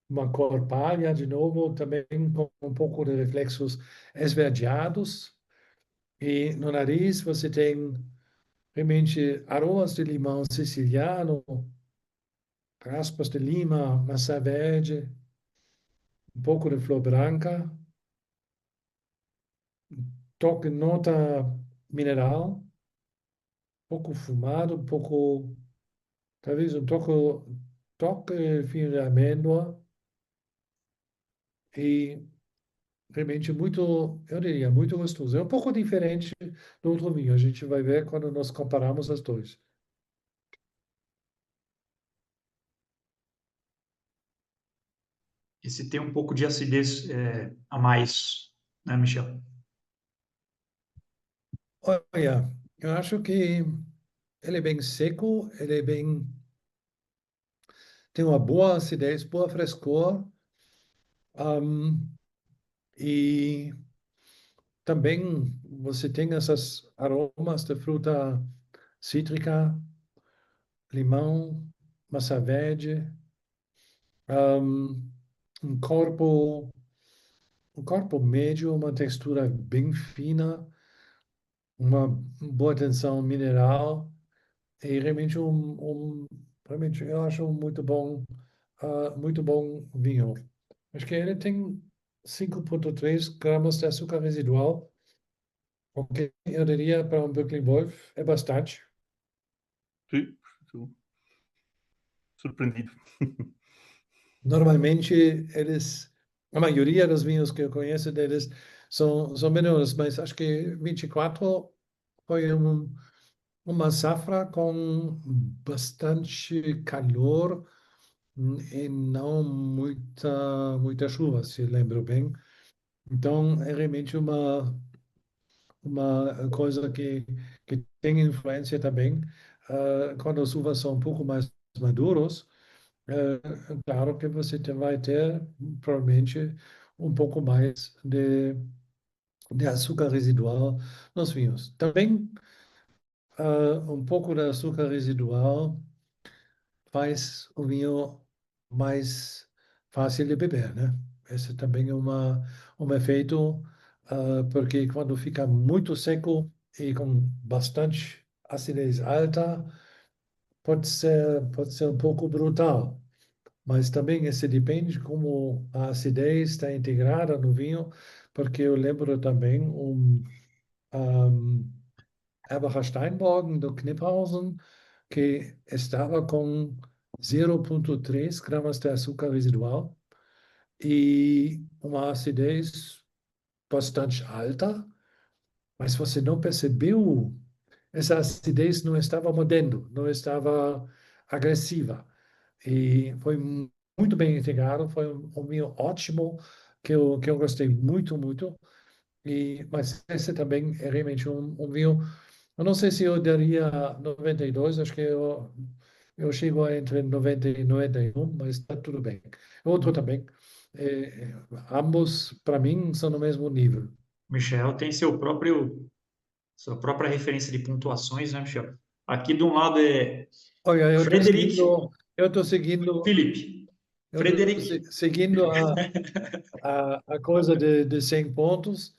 Uma cor palha, de novo, também com um pouco de reflexos esverdeados. E no nariz você tem realmente aromas de limão siciliano, raspas de lima, maçã verde, um pouco de flor branca, toque, nota mineral, pouco fumado, pouco, talvez um toque fino de amêndoa e realmente muito, eu diria, muito gostoso. É um pouco diferente do outro vinho. A gente vai ver quando nós comparamos as dois. Esse tem um pouco de acidez a mais, né, Michel? Olha, eu acho que ele é bem seco, ele é bem, tem uma boa acidez, boa frescor, e também você tem essas aromas de fruta cítrica, limão, maçã verde, um corpo, um corpo médio, uma textura bem fina, uma boa tensão mineral e realmente realmente eu acho um muito bom vinho. Acho que ele tem 5,3 gramas de açúcar residual, o que eu diria para um Brooklyn Wolf é bastante. Sim, estou surpreendido. Normalmente a maioria dos vinhos que eu conheço deles são menores, mas acho que 24 foi uma safra com bastante calor e não muita chuva, se lembro bem. Então, é realmente uma coisa que tem influência também. Quando as uvas são um pouco mais maduros, claro que você vai ter provavelmente um pouco mais de açúcar residual nos vinhos. Também um pouco de açúcar residual faz o vinho mais fácil de beber, né? Esse também é um efeito, porque quando fica muito seco e com bastante acidez alta, pode ser um pouco brutal. Mas também esse depende de como a acidez está integrada no vinho, porque eu lembro também um Erbacher Steinborgen do Kniphausen, que estava com 0,3 gramas de açúcar residual e uma acidez bastante alta, mas você não percebeu, essa acidez não estava mordendo, não estava agressiva. E foi muito bem integrado, foi um vinho ótimo, que eu gostei muito. Mas esse também é realmente um vinho. Eu não sei se eu daria 92, acho que eu chego entre 90 e 91, mas está tudo bem. Outro também. Ambos, para mim, são no mesmo nível. Michel tem sua própria referência de pontuações, né, Michel? Aqui de um lado é Olha, Frederic eu estou seguindo, Philippe. eu tô Frederic. seguindo a coisa de 100 pontos,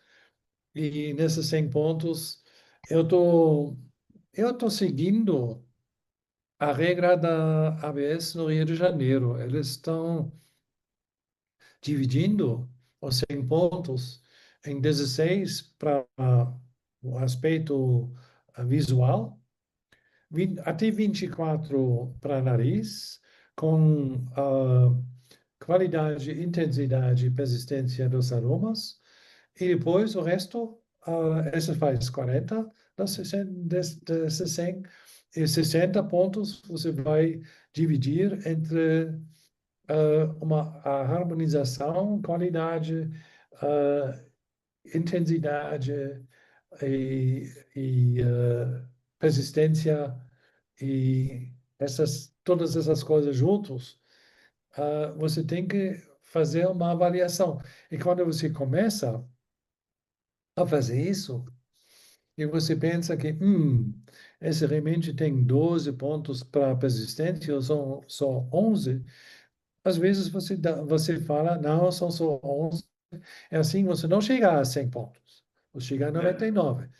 e nesses 100 pontos eu tô seguindo a regra da ABS no Rio de Janeiro. Eles estão dividindo os 100 pontos em 16 para o aspecto visual, até 24 para nariz, com qualidade, intensidade e persistência dos aromas, e depois o resto, esse faz 40 desses 100, e 60 pontos você vai dividir entre uma a harmonização, qualidade, intensidade e persistência e todas essas coisas juntos. Você tem que fazer uma avaliação. E quando você começa a fazer isso, e você pensa que esse remédio tem 12 pontos para persistência, ou são só 11, às vezes você fala, não, são só 11. É assim, você não chega a 100 pontos, você chega a 99.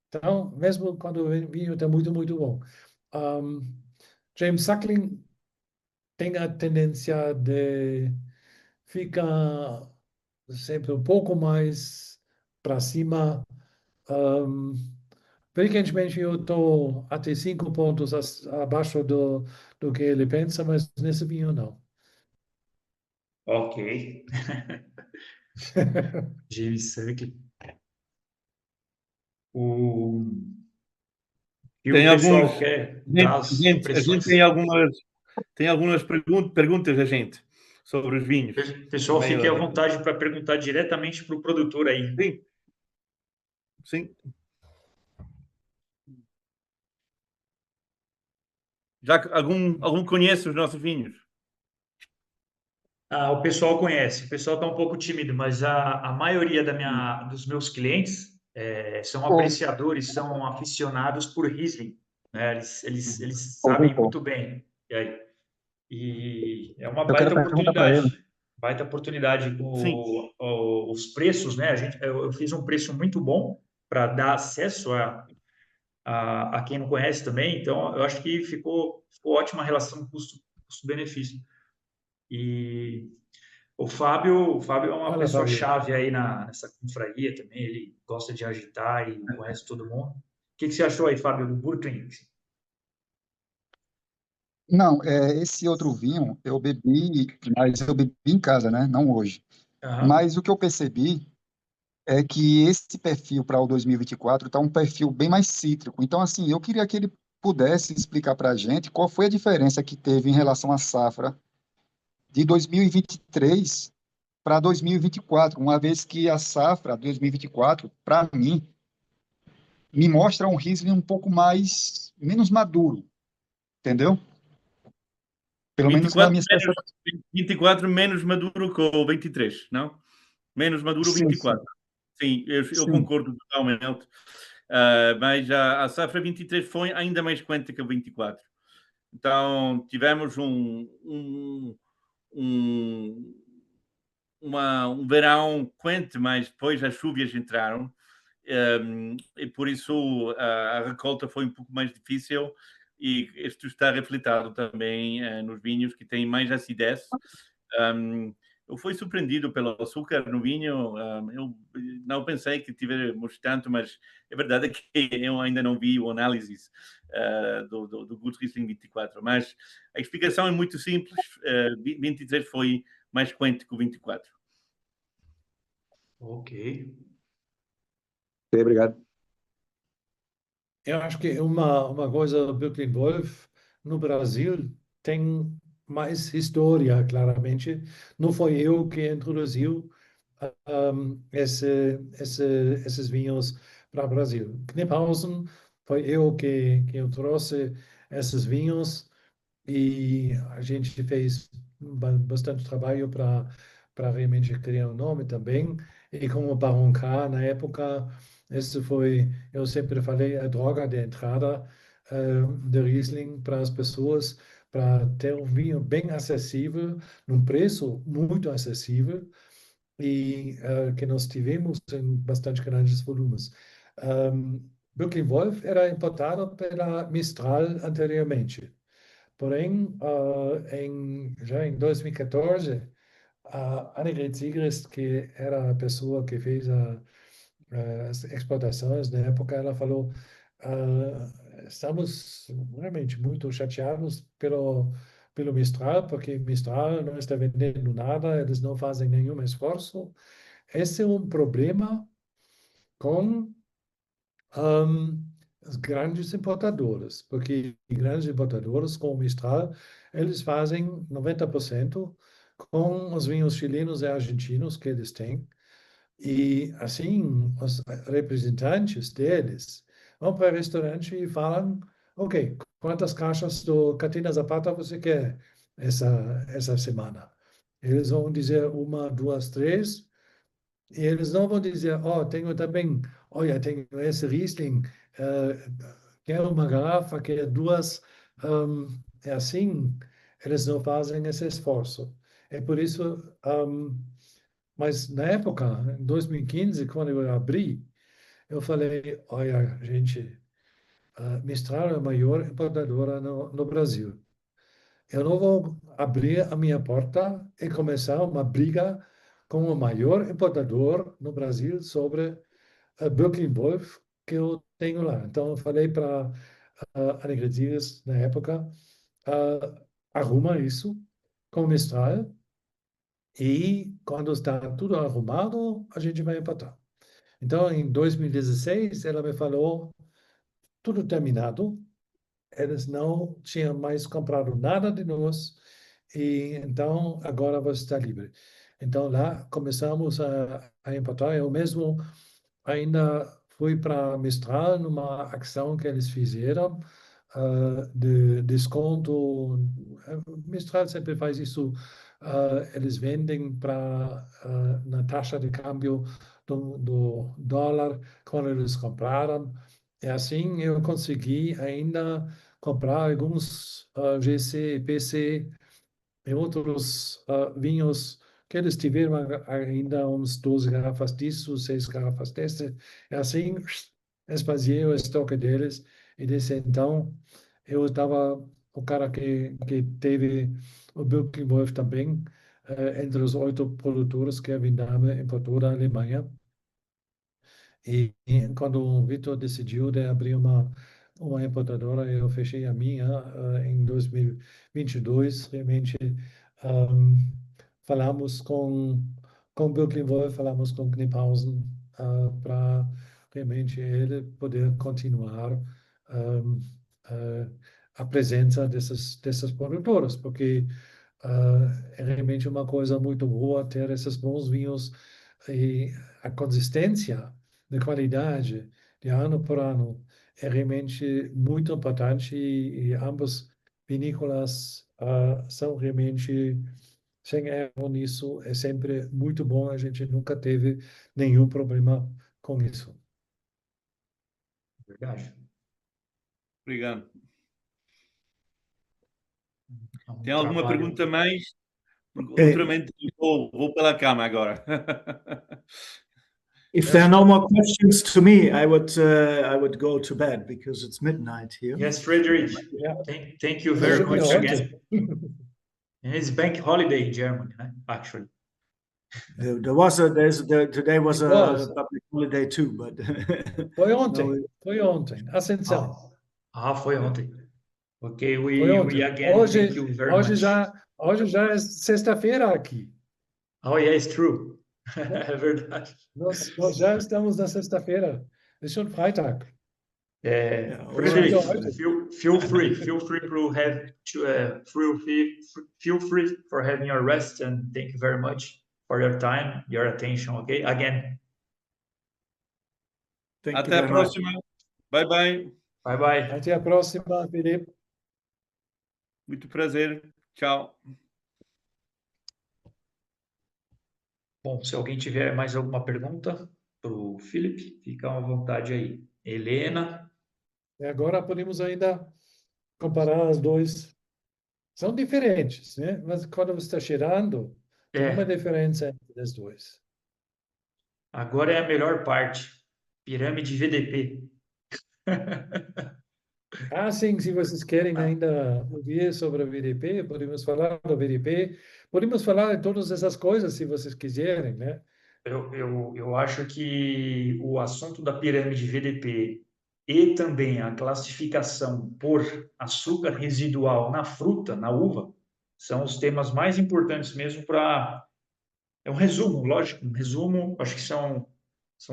Então, mesmo quando o vinho está muito, muito bom. James Suckling tem a tendência de ficar sempre um pouco mais para cima. Frequentemente eu estou até 5 pontos abaixo do que ele pensa, mas nesse vinho não. Ok. James Suckling. E Tem o pessoal alguns. quer dar as A gente impressões. tem algumas perguntas da gente sobre os vinhos. Pessoal, Também, fique à vontade para perguntar diretamente para o produtor aí. Sim. Sim. Já que algum conhece os nossos vinhos? O pessoal conhece, o pessoal está um pouco tímido, mas a maioria dos meus clientes são apreciadores, são aficionados por Riesling, né? Eles sabem muito bem. E é uma Eu quero perguntar para ele. baita oportunidade Sim. os preços, né? Eu fiz um preço muito bom para dar acesso a quem não conhece também, então eu acho que ficou ótima a relação custo-benefício. E o Fábio é uma Fala, pessoa-chave aí nessa confraria também, ele gosta de agitar e conhece todo mundo. O que você achou aí, Fábio, do Burkling? Não, esse outro vinho eu bebi, mas eu bebi em casa, né? Não hoje. Aham. Mas o que eu percebi é que esse perfil para o 2024 está um perfil bem mais cítrico. Então, assim, eu queria que ele pudesse explicar para a gente qual foi a diferença que teve em relação à safra de 2023 para 2024, uma vez que a safra 2024, para mim, me mostra um Riesling um pouco menos maduro, entendeu? Pelo menos na 24 minha percepção. 24 menos maduro que o 23, não? Menos maduro o Sim, sim, 24. Sim, eu sim. concordo totalmente. Mas a safra 23 foi ainda mais quente que a 24. Então, tivemos um, um verão quente, mas depois as chuvas entraram. E por isso a recolta foi um pouco mais difícil e isto está refletido também nos vinhos que têm mais acidez. Eu fui surpreendido pelo açúcar no vinho. Eu não pensei que tivéssemos tanto, mas é verdade que eu ainda não vi o análise do Gut Riesling 24. Mas a explicação é muito simples. 23 foi mais quente que o 24. Ok. Obrigado. Eu acho que uma coisa, Brooklyn Wolf, no Brasil, tem mais história, claramente. Não foi eu que introduziu esses vinhos para o Brasil. Kniphausen foi eu que eu trouxe esses vinhos e a gente fez bastante trabalho para realmente criar um nome também. E como Baron K, na época, isso foi, eu sempre falei, a droga de entrada de Riesling para as pessoas, para ter um vinho bem acessível, num preço muito acessível, e que nós tivemos em bastante grandes volumes. Brooklyn Wolf era importado pela Mistral anteriormente. Porém, já em 2014, a Annegret Siegrist, que era a pessoa que fez as exportações na época, ela falou: estamos realmente muito chateados pelo Mistral, porque Mistral não está vendendo nada, eles não fazem nenhum esforço. Esse é um problema com as grandes importadoras, porque grandes importadoras como Mistral, eles fazem 90% com os vinhos chilenos e argentinos que eles têm. E assim, os representantes deles vão para o restaurante e falam: quantas caixas do Catena Zapata você quer essa semana? Eles vão dizer uma, duas, três, e eles não vão dizer, oh, tenho também, olha, tenho esse Riesling, quero uma garrafa, quero duas. É assim, eles não fazem esse esforço. É por isso, mas na época, em 2015, quando eu abri, eu falei, olha, gente, Mistral é a maior importadora no Brasil. Eu não vou abrir a minha porta e começar uma briga com o maior importador no Brasil sobre a Birkenwolf que eu tenho lá. Então, eu falei para a Negredias, na época, arruma isso com o Mistral e quando está tudo arrumado, a gente vai empatar. Então, em 2016, ela me falou, tudo terminado, eles não tinham mais comprado nada de nós e então agora você está livre. Então lá começamos a importar. Eu mesmo ainda fui para Mistral numa ação que eles fizeram de desconto. Mistral sempre faz isso. Eles vendem para na taxa de câmbio do dólar quando eles compraram. E assim eu consegui ainda comprar alguns GC, PC e outros vinhos que eles tiveram ainda uns 12 garrafas disso, 6 garrafas desse. E assim, esvaziei o estoque deles. E desde então, eu estava o cara que teve o Birkenwolf também, entre os 8 produtores que a Viname importou da Alemanha. E quando o Vitor decidiu de abrir uma importadora, eu fechei a minha em 2022. Realmente, um, falamos com Birkenwolf, falamos com Kniphausen para realmente ele poder continuar a presença dessas produtoras, porque é realmente uma coisa muito boa ter esses bons vinhos e a consistência de qualidade de ano por ano é realmente muito importante e ambas vinícolas são realmente sem erro nisso. É sempre muito bom, a gente nunca teve nenhum problema com isso. Verdade. Obrigado. É um Tem alguma trabalho. pergunta mais? Ultramente vou pela cama agora. If there are no more questions to me, I would go to bed because it's midnight here. Yes, Frederick. Yeah. Thank you very Hoje much é again. It's bank holiday in Germany, actually. Today was a was. public holiday too, but Foi no, ontem, Ascensão. Foi ontem. Okay, Foi we ontem. again thank you very much. Hoje já é sexta-feira aqui. Oh, yeah, it's true. É verdade. Nós já estamos na sexta-feira. É schon Freitag. Frederick, Heute. feel free for having your rest, and thank you very much for your time, your attention. Okay, again. Até a próxima. Bye bye. Bye bye. Até a próxima, Felipe. Muito prazer. Tchau. Bom, se alguém tiver mais alguma pergunta para o Felipe, fica à vontade aí. Helena. E agora podemos ainda comparar as duas. São diferentes, né? Mas quando você está cheirando, tem uma diferença entre as duas. Agora é a melhor parte. Pirâmide VDP. Sim, se vocês querem ainda ouvir sobre o VDP, podemos falar do VDP, podemos falar de todas essas coisas, se vocês quiserem, né? Eu acho que o assunto da pirâmide VDP e também a classificação por açúcar residual na fruta, na uva, são os temas mais importantes mesmo para... É um resumo, lógico, um resumo, acho que são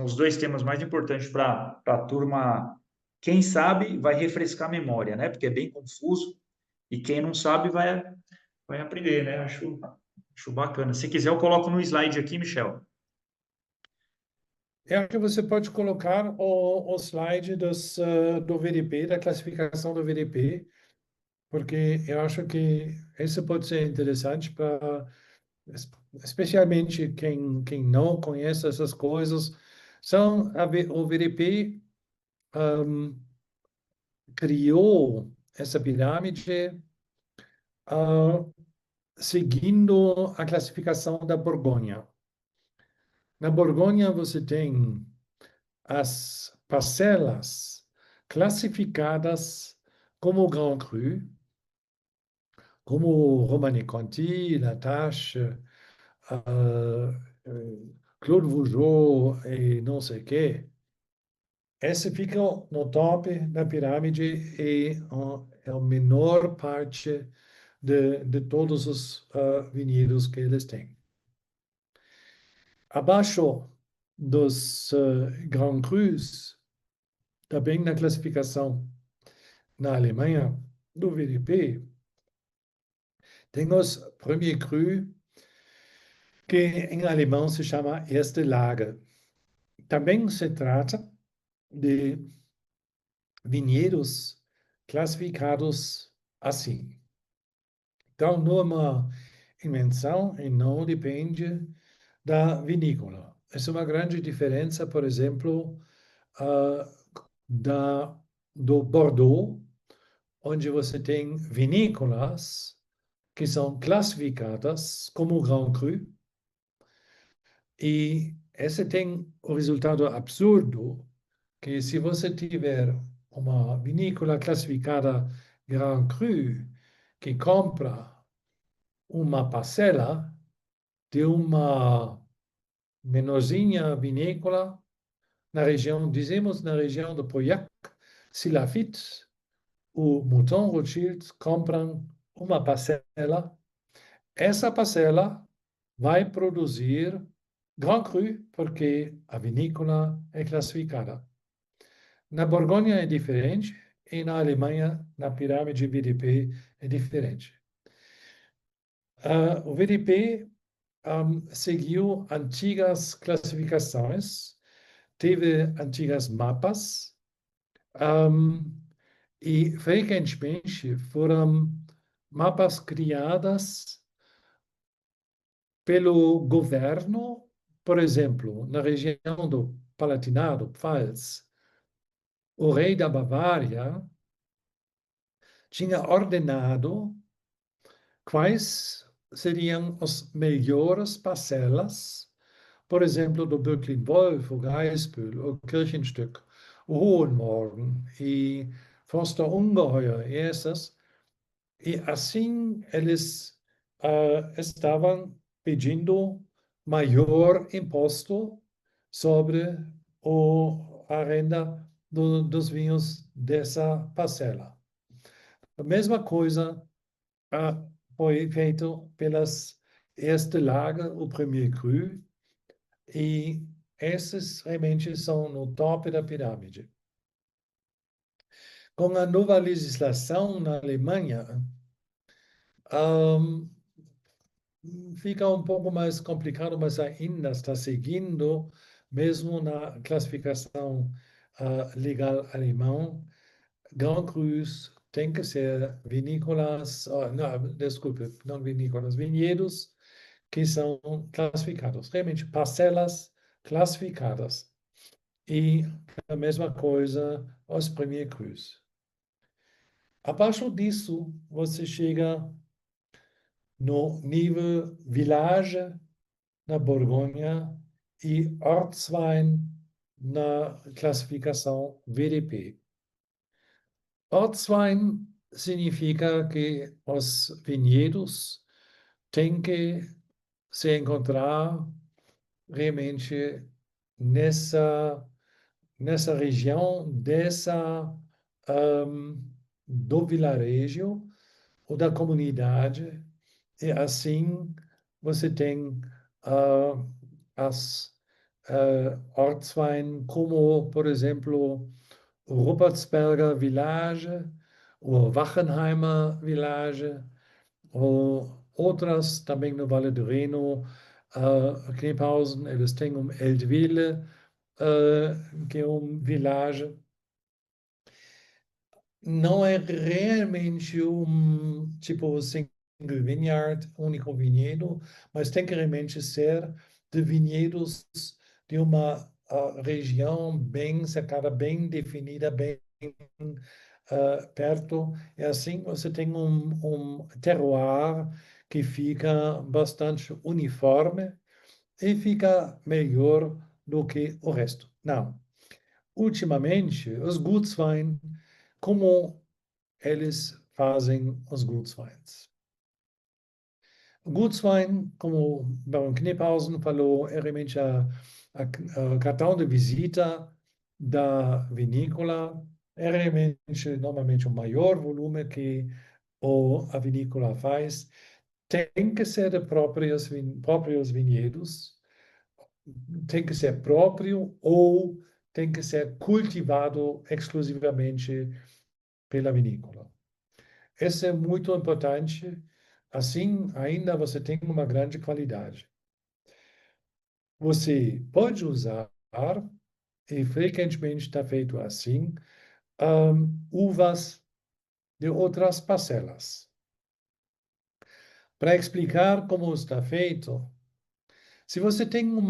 os dois temas mais importantes para a turma. Quem sabe vai refrescar a memória, né? Porque é bem confuso, e quem não sabe vai aprender, né? Acho bacana. Se quiser, eu coloco no slide aqui, Michel. Eu acho que você pode colocar o slide do VDP, da classificação do VDP, porque eu acho que isso pode ser interessante para especialmente quem não conhece essas coisas, o VDP criou essa pirâmide seguindo a classificação da Borgonha. Na Borgonha, você tem as parcelas classificadas como Grand Cru, como Romanée Conti, La Tâche, Claude Vougeot e não sei o quê. Esse fica no topo da pirâmide e é a menor parte de todos os vinhedos que eles têm. Abaixo dos Grand Crus, também na classificação na Alemanha, do VDP, tem os Premier Cru, que em alemão se chama Erste Lage. Também se trata de vinhedos classificados assim. Então, não é uma invenção e não depende da vinícola. Essa é uma grande diferença, por exemplo, do Bordeaux, onde você tem vinícolas que são classificadas como Grand Cru, e esse tem o resultado absurdo que se você tiver uma vinícola classificada Grand Cru que compra uma parcela de uma menorzinha vinícola na região, dizemos na região do Pauillac, se Lafite, o Mouton Rothschild compram uma parcela, essa parcela vai produzir Grand Cru porque a vinícola é classificada. Na Borgonha é diferente e na Alemanha, na pirâmide VDP, é diferente. O VDP seguiu antigas classificações, teve antigas mapas e frequentemente foram mapas criadas pelo governo, por exemplo, na região do Palatinado, Pfalz, o rei da Bavária tinha ordenado quais seriam as melhores parcelas, por exemplo, do Böcklin-Wolf, o Geispel, o Kirchenstück, o Hohenmorgen e Forster Ungeheuer, e essas. E assim eles estavam pedindo maior imposto sobre a renda dos vinhos dessa parcela. A mesma coisa foi feito pelas Erste Lage, o Premier Cru, e esses realmente são no topo da pirâmide. Com a nova legislação na Alemanha, fica um pouco mais complicado, mas ainda está seguindo, mesmo na classificação legal alemão, Grand Crus tem que ser vinícolas, não, desculpe, não vinícolas, vinhedos que são classificados, realmente parcelas classificadas. E a mesma coisa os Premier Crus. Abaixo disso, você chega no nível village na Borgonha e Ortswein na classificação VDP. Ortswein significa que os vinhedos têm que se encontrar realmente nessa região do vilarejo ou da comunidade, e assim você tem as Ortswein como, por exemplo, o Ruppertsberger Village, o Wachenheimer Village, ou outras também no Vale do Reno, Kniphausen, eles têm Eldwille, que é village. Não é realmente tipo 50 single vineyard, único vinhedo, mas tem que realmente ser de vinhedos de uma região bem cercada, bem definida, bem perto. E assim você tem um terroir que fica bastante uniforme e fica melhor do que o resto. Não. Ultimamente, os Gutswein, como eles fazem os Gutsweins? O Gutswein, como o Baron Kniphausen falou, é realmente a cartão de visita da vinícola, é realmente normalmente o maior volume que a vinícola faz. Tem que ser de próprios vinhedos, tem que ser próprio ou tem que ser cultivado exclusivamente pela vinícola. Isso é muito importante. Assim, ainda você tem uma grande qualidade. Você pode usar, e frequentemente está feito assim, uvas de outras parcelas. Para explicar como está feito, se você tem um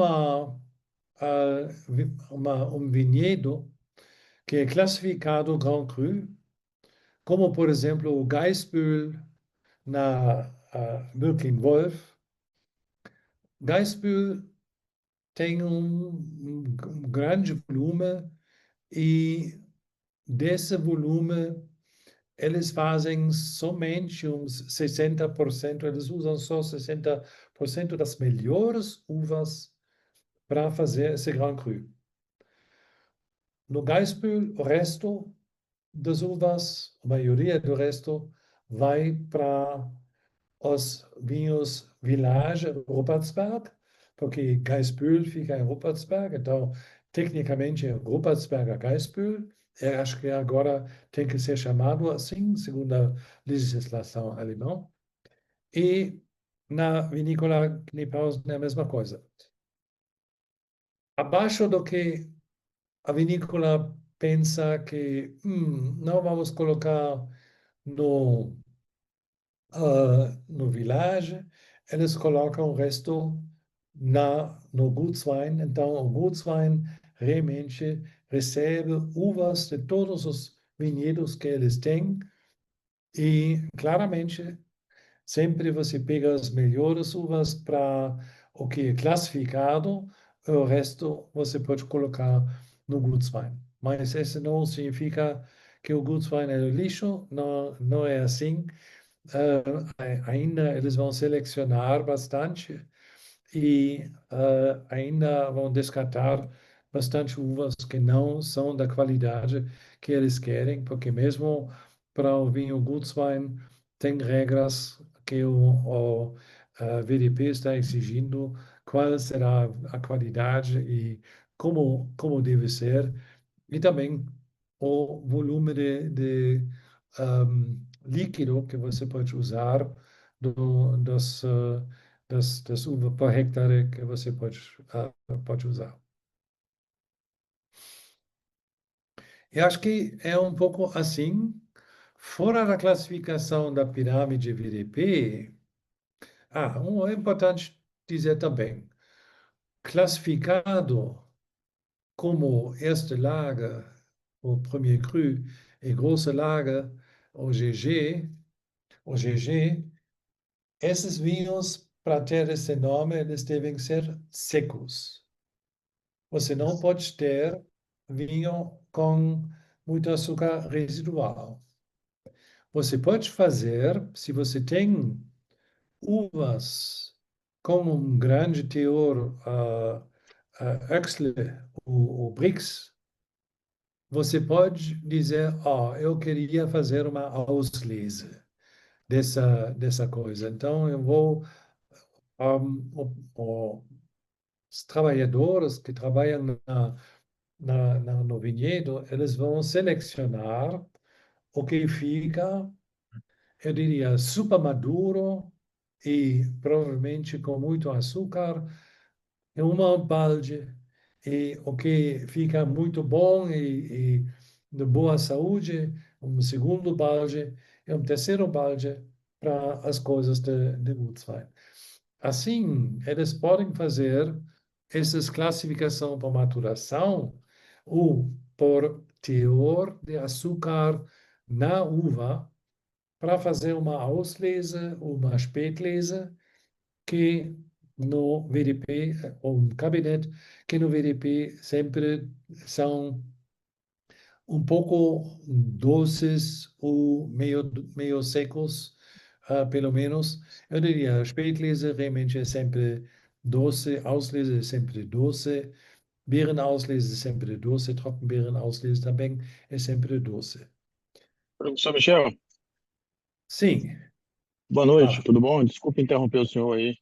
vinhedo que é classificado Grand Cru, como por exemplo o Gaisbühl na Birkin Wolf. Gaisbühl tem um grande volume e desse volume eles fazem somente uns 60%, eles usam só 60% das melhores uvas para fazer esse Grand Cru. No Gaisbühl, o resto das uvas, a maioria do resto, vai para os vinhos Village Ruppertsberg, porque Gaisbühl fica em Ruppertsberg, então, tecnicamente, Ruppertsberger Gaisbühl. Eu acho que agora tem que ser chamado assim, segundo a legislação alemã. E na vinícola Kniphausen é a mesma coisa. Abaixo do que a vinícola pensa que não vamos colocar no Village, eles colocam o resto no Gutswein. Então, o Gutswein realmente recebe uvas de todos os vinhedos que eles têm e, claramente, sempre você pega as melhores uvas para o que é classificado, o resto você pode colocar no Gutswein. Mas isso não significa que o Gutswein é lixo, não, não é assim. Ainda eles vão selecionar bastante e ainda vão descartar bastante uvas que não são da qualidade que eles querem, porque mesmo para o vinho Gutswein tem regras que o VDP está exigindo qual será a qualidade e como deve ser, e também o volume de líquido que você pode usar das uvas por hectare que você pode usar. Eu acho que é um pouco assim. Fora da classificação da pirâmide VDP, é importante dizer também, classificado como erste Lage, o Premier Cru, e große Lage, o GG, esses vinhos, para ter esse nome, eles devem ser secos. Você não pode ter vinho com muito açúcar residual. Você pode fazer, se você tem uvas com um grande teor Oechsle, o Brix, você pode dizer, eu queria fazer uma Auslese dessa coisa. Então, eu vou os trabalhadores que trabalham no vinhedo, eles vão selecionar o que fica, eu diria, super maduro e provavelmente com muito açúcar, em uma balde, e o que fica muito bom e de boa saúde, um segundo balde, e um terceiro balde para as coisas de Gutswein. Assim, eles podem fazer essas classificações por maturação ou por teor de açúcar na uva para fazer uma auslese ou uma spätlese que no VDP, ou um cabinet, que no VDP sempre são pouco doces ou meio secos, pelo menos. Eu diria, a Spätlese realmente é sempre doce, Auslese é sempre doce, Beerenauslese é sempre doce, Trockenbeerenauslese também é sempre doce. Professor Michel, Sim, boa noite, fala. tudo bom? Desculpa interromper o senhor aí.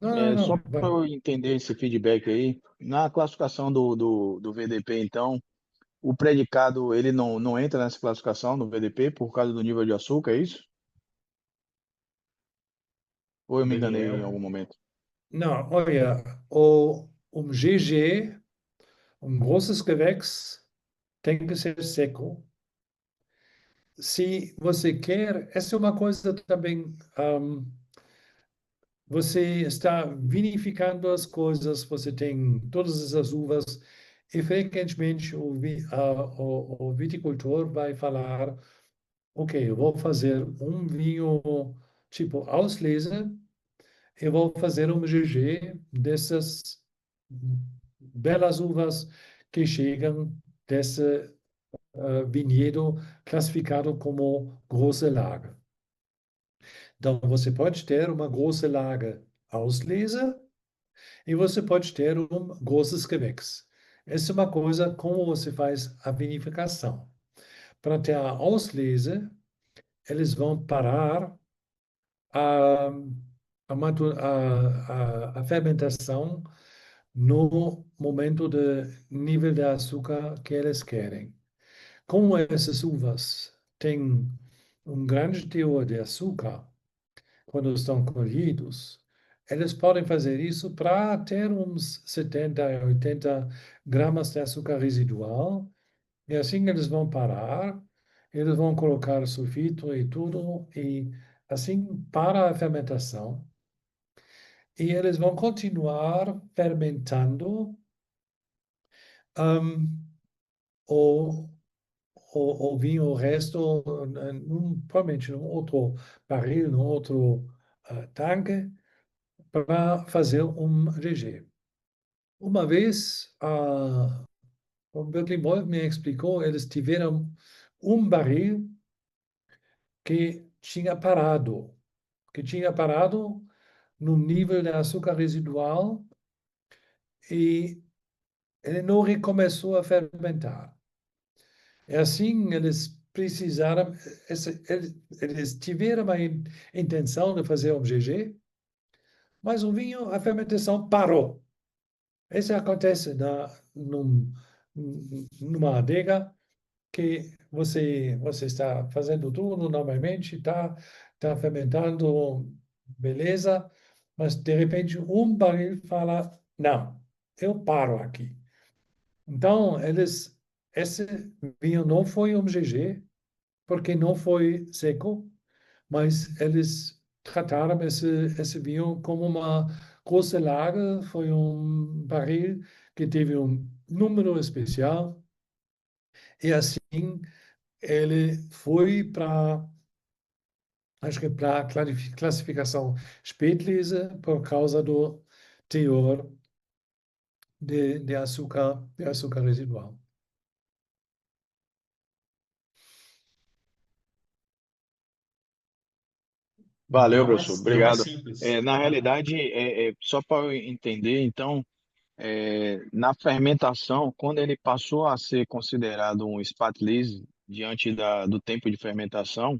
Não, Só não, para vai. eu entender esse feedback aí, na classificação do VDP, então, o predicado ele não entra nessa classificação do VDP por causa do nível de açúcar, é isso? Ou eu me enganei em algum Daniel. momento? Não, olha, GG, großes Gewächs, tem que ser seco. Se você quer, essa é uma coisa também, você está vinificando as coisas, você tem todas essas uvas, e frequentemente o viticultor vai falar, ok, eu vou fazer um vinho tipo Auslese, eu vou fazer um GG dessas belas uvas que chegam desse vinhedo classificado como große Lage. Então, você pode ter uma große Lage Auslese e você pode ter großes Gewächs. Essa é uma coisa como você faz a vinificação. Para ter a Auslese, eles vão parar a, a fermentação no momento de nível de açúcar que eles querem. Como essas uvas têm grande teor de açúcar, quando estão colhidos, eles podem fazer isso para ter uns 70, 80 gramas de açúcar residual, e assim eles vão parar, eles vão colocar sulfito e tudo, e assim para a fermentação, e eles vão continuar fermentando o, o vinho, o resto, provavelmente num outro barril, num outro tanque, para fazer um GG. Uma vez, o Berlin Wolf me explicou, eles tiveram um barril que tinha parado no nível de açúcar residual e ele não recomeçou a fermentar. E assim, eles precisaram, eles tiveram a intenção de fazer um GG, mas o vinho, a fermentação parou. Isso acontece numa adega que você está fazendo tudo normalmente, está fermentando, beleza, mas de repente um barril fala, não, eu paro aqui. Então, esse vinho não foi um GG, porque não foi seco, mas eles trataram esse vinho como uma große Lage, foi um barril que teve um número especial, e assim ele foi para, acho que para a classificação Spätlese por causa do teor de açúcar residual. Valeu, professor, Bem mais obrigado. simples. Na realidade, só para eu entender, então, na fermentação, quando ele passou a ser considerado um Spätlese diante do tempo de fermentação,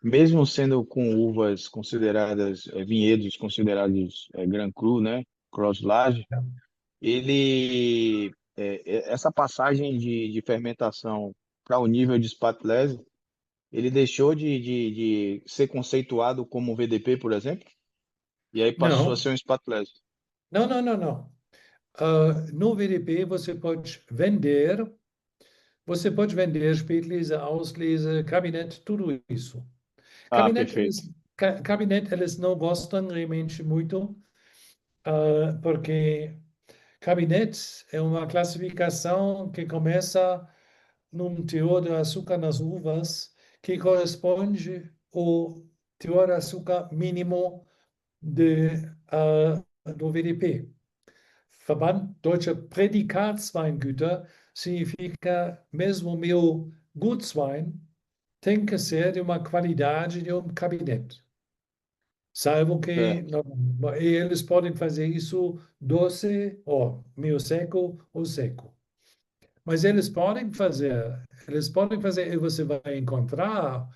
mesmo sendo com uvas consideradas, vinhedos considerados Grand Cru, né, Crosslage, essa passagem de fermentação para o nível de Spätlese, ele deixou de ser conceituado como um VDP, por exemplo, e aí passou a Não, ser um Spätlese. não. No VDP você pode vender Spätlese, Auslese, Kabinett, tudo isso. Ah, Cabinet, perfeito. cabinet, eles não gostam realmente muito, porque cabinet é uma classificação que começa num teor de açúcar nas uvas que corresponde ao teor de açúcar mínimo do VDP. Verband Deutscher Prädikatsweingüter significa mesmo meu Gutswein tem que ser de uma qualidade de um cabinet. Salvo que Certo. eles podem fazer isso doce, ou meio seco ou seco. Mas eles podem fazer e você vai encontrar,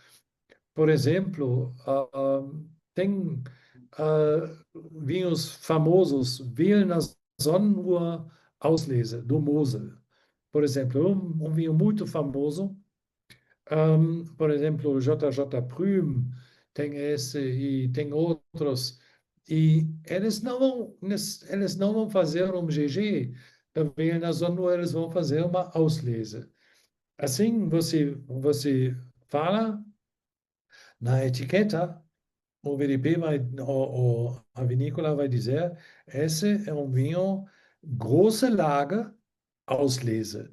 por exemplo, tem vinhos famosos, Wilner Sonnenuhr Auslese, do Mosel. Por exemplo, um vinho muito famoso, por exemplo, JJ Prüm, tem esse e tem outros. E eles não vão fazer um GG, também na Sonnenuhr eles vão fazer uma Auslese. Assim, você fala na etiqueta, o VDP vai, a vinícola vai dizer, esse é um vinho große Lage Auslese.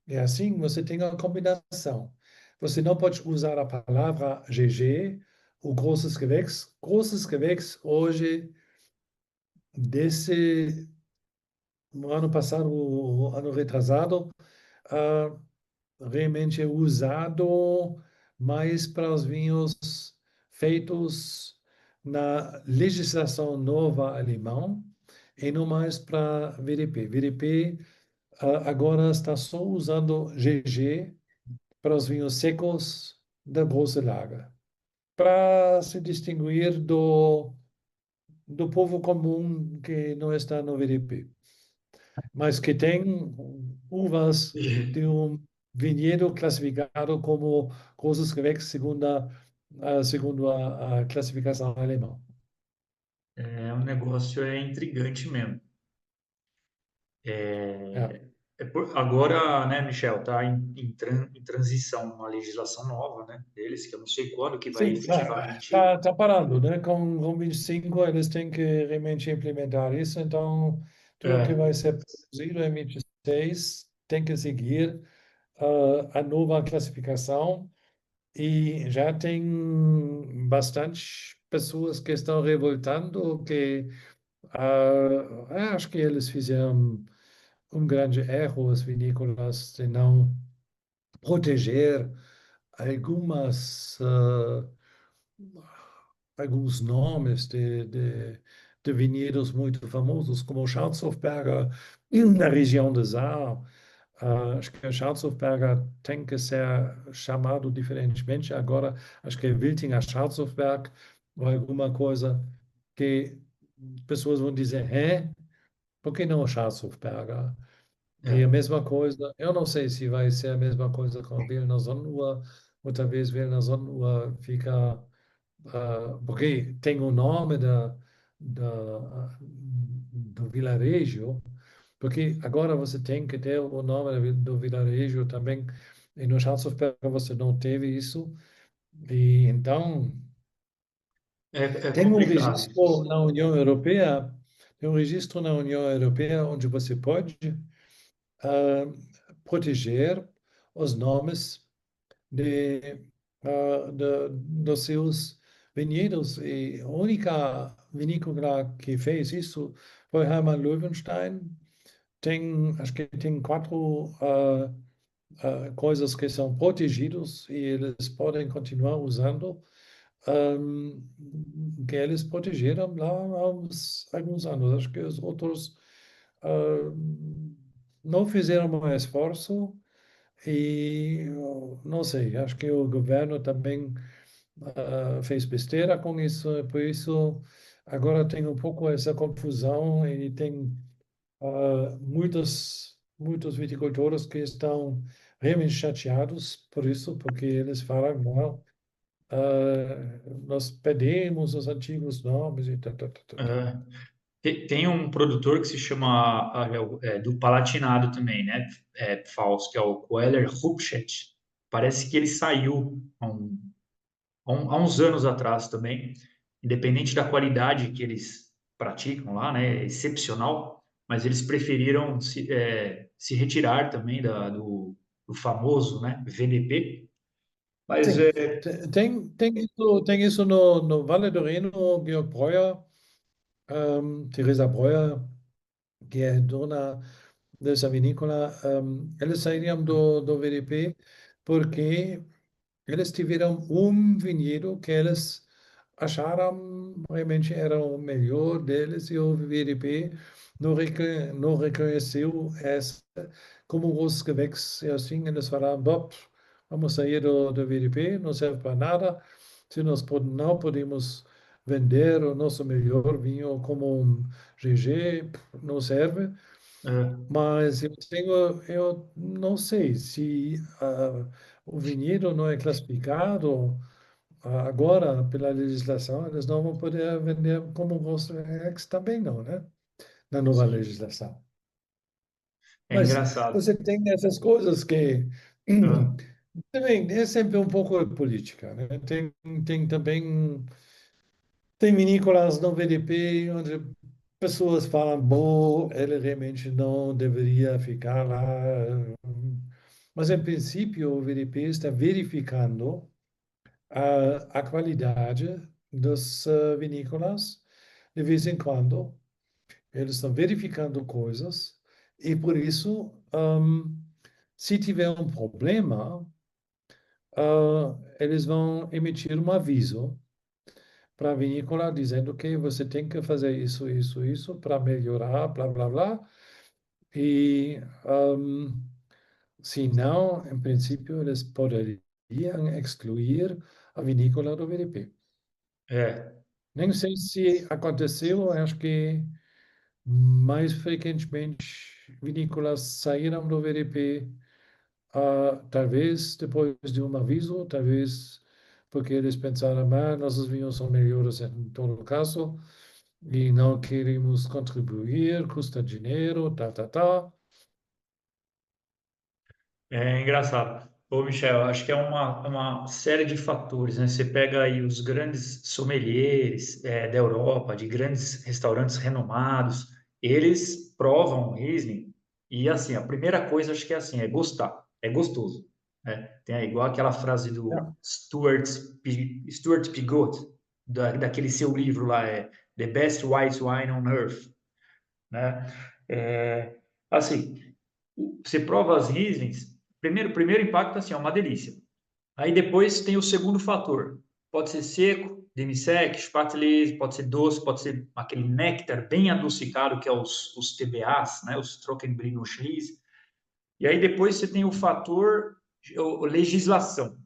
E assim você tem a combinação. Você não pode usar a palavra GG, o großes Gewächs. Großes Gewächs hoje, desse ano passado, o ano retrasado, ah, realmente é usado mais para os vinhos feitos na legislação nova alemã e não mais para VDP. VDP agora está só usando GG para os vinhos secos da grosse lager, para se distinguir do povo comum que não está no VDP, mas que tem uvas de um vinhedo classificado como großes Gewächs segundo a classificação alemã. Um negócio intrigante mesmo. É. Agora, né, Michel, está em transição uma legislação nova, né, deles, que eu não sei quando que vai Sim, efetivamente. tá parando, né? Com 25 eles têm que realmente implementar isso, então tudo que É, vai ser produzido em 26 tem que seguir a nova classificação. E já tem bastante pessoas que estão revoltando, que acho que eles fizeram um grande erro, as vinícolas, de não proteger algumas, alguns nomes de vinhedos muito famosos, como Schatzhofberger, na região de Saar. Acho que Schatzhofberger tem que ser chamado diferentemente agora. Acho que é Wiltinger Schatzhofberg ou alguma coisa que pessoas vão dizer, por que não Schatzhofberger? E a é, mesma coisa, eu não sei se vai ser a mesma coisa com Wilner Sonnenuhr, outra vez Wilner Sonnenuhr fica, porque tem o nome do vilarejo, porque agora você tem que ter o nome do vilarejo também, e no Schatzhofberg você não teve isso, e então é tem um complicado. registro na União Europeia, tem um registro na União Europeia onde você pode ah, proteger os nomes dos seus vinhedos. E a única vinícola que fez isso foi Hermann Löwenstein. Acho que tem quatro coisas que são protegidos e eles podem continuar usando, que eles protegeram lá há alguns anos. Acho que os outros não fizeram um esforço e não sei, acho que o governo também fez besteira com isso, por isso agora tem um pouco essa confusão e tem muitos viticultores que estão realmente chateados por isso, porque eles falam, não, nós perdemos os antigos nomes e tal. Tem um produtor que se chama, do Palatinado também, né, Fausto, que é o Queller Rupchet. Parece que ele saiu há uns anos atrás também, independente da qualidade que eles praticam lá, né, é excepcional, mas eles preferiram se retirar também do famoso, né, VDP. Mas Sim, tem isso no Vale do Reno, Georg Breuer, Teresa Breuer, que é dona dessa vinícola, eles saíram do VDP porque eles tiveram vinhedo que eles acharam realmente era o melhor deles e o VDP não reconheceu essa como os gewächs e assim eles falaram, Bob, vamos sair do VDP, não serve para nada, se nós não podemos vender o nosso melhor vinho como GG, não serve. Mas eu não sei se o vinhedo não é classificado agora pela legislação, eles não vão poder vender como Roslex também não, né? Na nova sim, legislação. é Mas engraçado. você tem essas coisas que Ah, também é sempre um pouco de política, né? Tem também tem vinícolas no VDP onde pessoas falam, bom, ele realmente não deveria ficar lá. Mas, em princípio, o VDP está verificando a qualidade das vinícolas de vez em quando. Eles estão verificando coisas e, por isso, se tiver um problema, eles vão emitir um aviso para a vinícola dizendo que você tem que fazer isso para melhorar, blá, blá, blá. E, se não, em princípio, eles poderiam excluir a vinícola do VDP. Nem sei se aconteceu, acho que mais frequentemente vinícolas saíram do VDP, talvez depois de um aviso, talvez porque eles pensaram, nossos vinhos são melhores em todo caso, e não queremos contribuir, custa dinheiro, tá. é engraçado. Ô, Michel, acho que é uma série de fatores, né? Você pega aí os grandes sommeliers da Europa, de grandes restaurantes renomados, eles provam Riesling e, assim, a primeira coisa acho que é assim, é gostar, é gostoso, né? Tem aí, igual aquela frase do Ja. Stuart Pigot, daquele seu livro lá, The Best White Wine on Earth, né? Assim, você prova as Rieslings, primeiro impacto assim, é uma delícia. Aí depois tem o segundo fator. Pode ser seco, demi-sec, Spätlese, pode ser doce, pode ser aquele néctar bem adocicado, que é os TBAs, né, os Trockenbrino-Schließ. E aí depois você tem o fator legislação,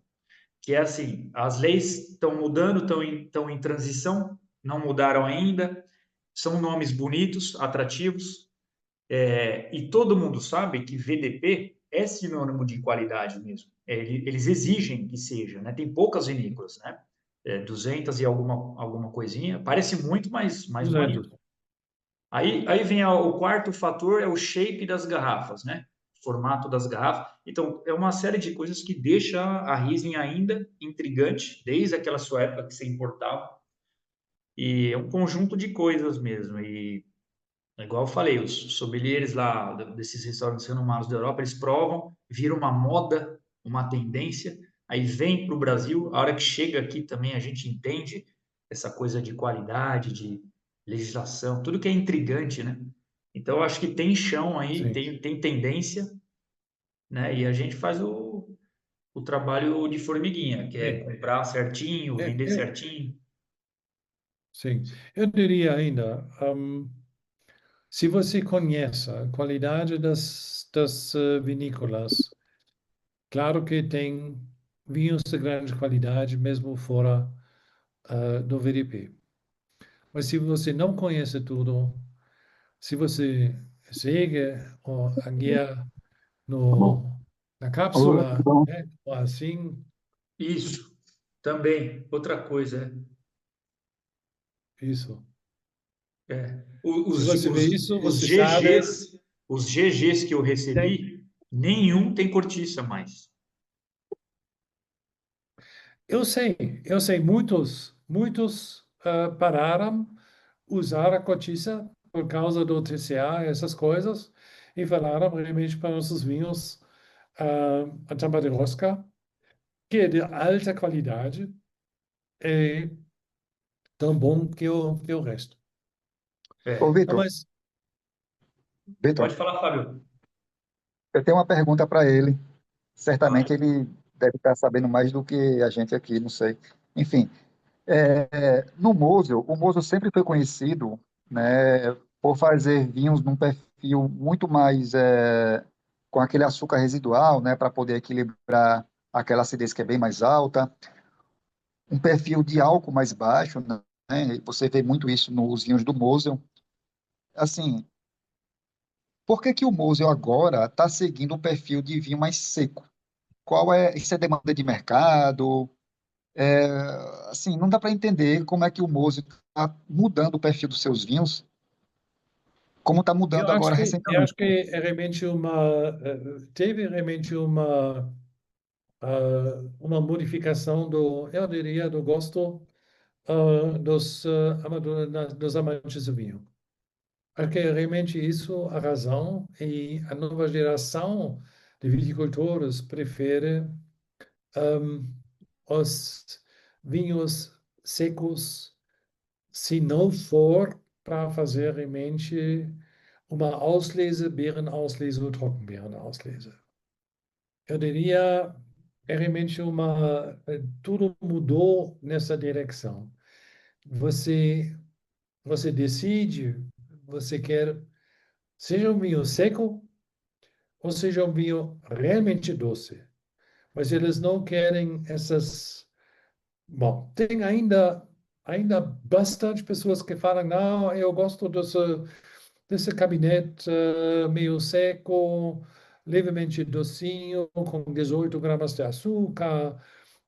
que é assim, as leis estão mudando, estão em transição, não mudaram ainda, são nomes bonitos, atrativos, e todo mundo sabe que VDP é sinônimo de qualidade mesmo. Eles exigem que seja, né? Tem poucas vinícolas, né? 200 e alguma coisinha. Parece muito, mas não é 200. isso. Aí vem o quarto fator, é o shape das garrafas, né? Formato das garrafas. Então, é uma série de coisas que deixa a Riesling ainda intrigante, desde aquela sua época que você importava. E é um conjunto de coisas mesmo. E igual eu falei, os sommeliers lá desses restaurantes renomados da Europa, eles provam, vira uma moda, uma tendência, aí vem para o Brasil, a hora que chega aqui também a gente entende essa coisa de qualidade, de legislação, tudo que é intrigante, né? Então, eu acho que tem chão aí, Sim. tem tendência, né? E a gente faz o trabalho de formiguinha, que é É, comprar certinho, é, vender é, certinho. sim. Eu diria ainda, se você conhece a qualidade das vinícolas, claro que tem vinhos de grande qualidade mesmo fora do VDP. Mas se você não conhece tudo, se você segue a guia na cápsula, né, ou assim, Isso, também, outra coisa, isso. Se Os, você vê os, isso, os você sabe, GGs, os GGs que eu tem, recebi, nenhum tem cortiça mais. eu sei, muitos pararam usar a cortiça por causa do TCA, essas coisas, e falaram realmente para nossos vinhos a tampa de rosca, que é de alta qualidade, é tão bom que o resto. Ô, Não, Vitor, mas Vitor, Pode falar, Fábio. eu tenho uma pergunta para ele. Certamente ele deve estar sabendo mais do que a gente aqui, não sei. Enfim, no Mosel, o Mosel sempre foi conhecido, né, por fazer vinhos num perfil muito mais com aquele açúcar residual, né, para poder equilibrar aquela acidez que é bem mais alta, um perfil de álcool mais baixo, né? E você vê muito isso nos vinhos do Mosel. Assim, por que que o Mosel agora está seguindo um perfil de vinho mais seco? Qual é, isso é demanda de mercado? É, assim, não dá para entender como é que o Mosel está mudando o perfil dos seus vinhos, como está mudando agora eu acho recentemente. que é realmente teve realmente uma modificação eu diria, do gosto dos amantes do vinho. Acho que é realmente isso a razão, e a nova geração de viticultores prefere um, os vinhos secos, se não for para fazer realmente uma Auslese, Beerenauslese ou Trockenbeerenauslese. Eu diria, é realmente tudo mudou nessa direção. Você, você decide, você quer, seja um vinho seco ou seja um vinho realmente doce. Mas eles não querem essas. Bom, tem ainda bastante pessoas que falam, não, eu gosto desse gabinete meio seco, levemente docinho, com 18 gramas de açúcar,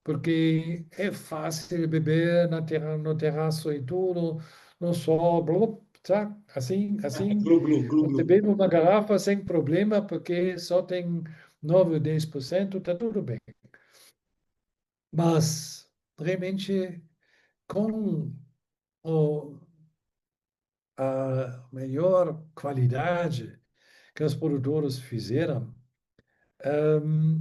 porque é fácil beber no terraço e tudo, no sol, blá, tá? Assim, Glu, glu, glu, você glu. bebe uma garrafa sem problema, porque só tem 9 ou 10%, tá tudo bem. Mas, realmente, com o, a melhor qualidade que os produtores fizeram, ehm,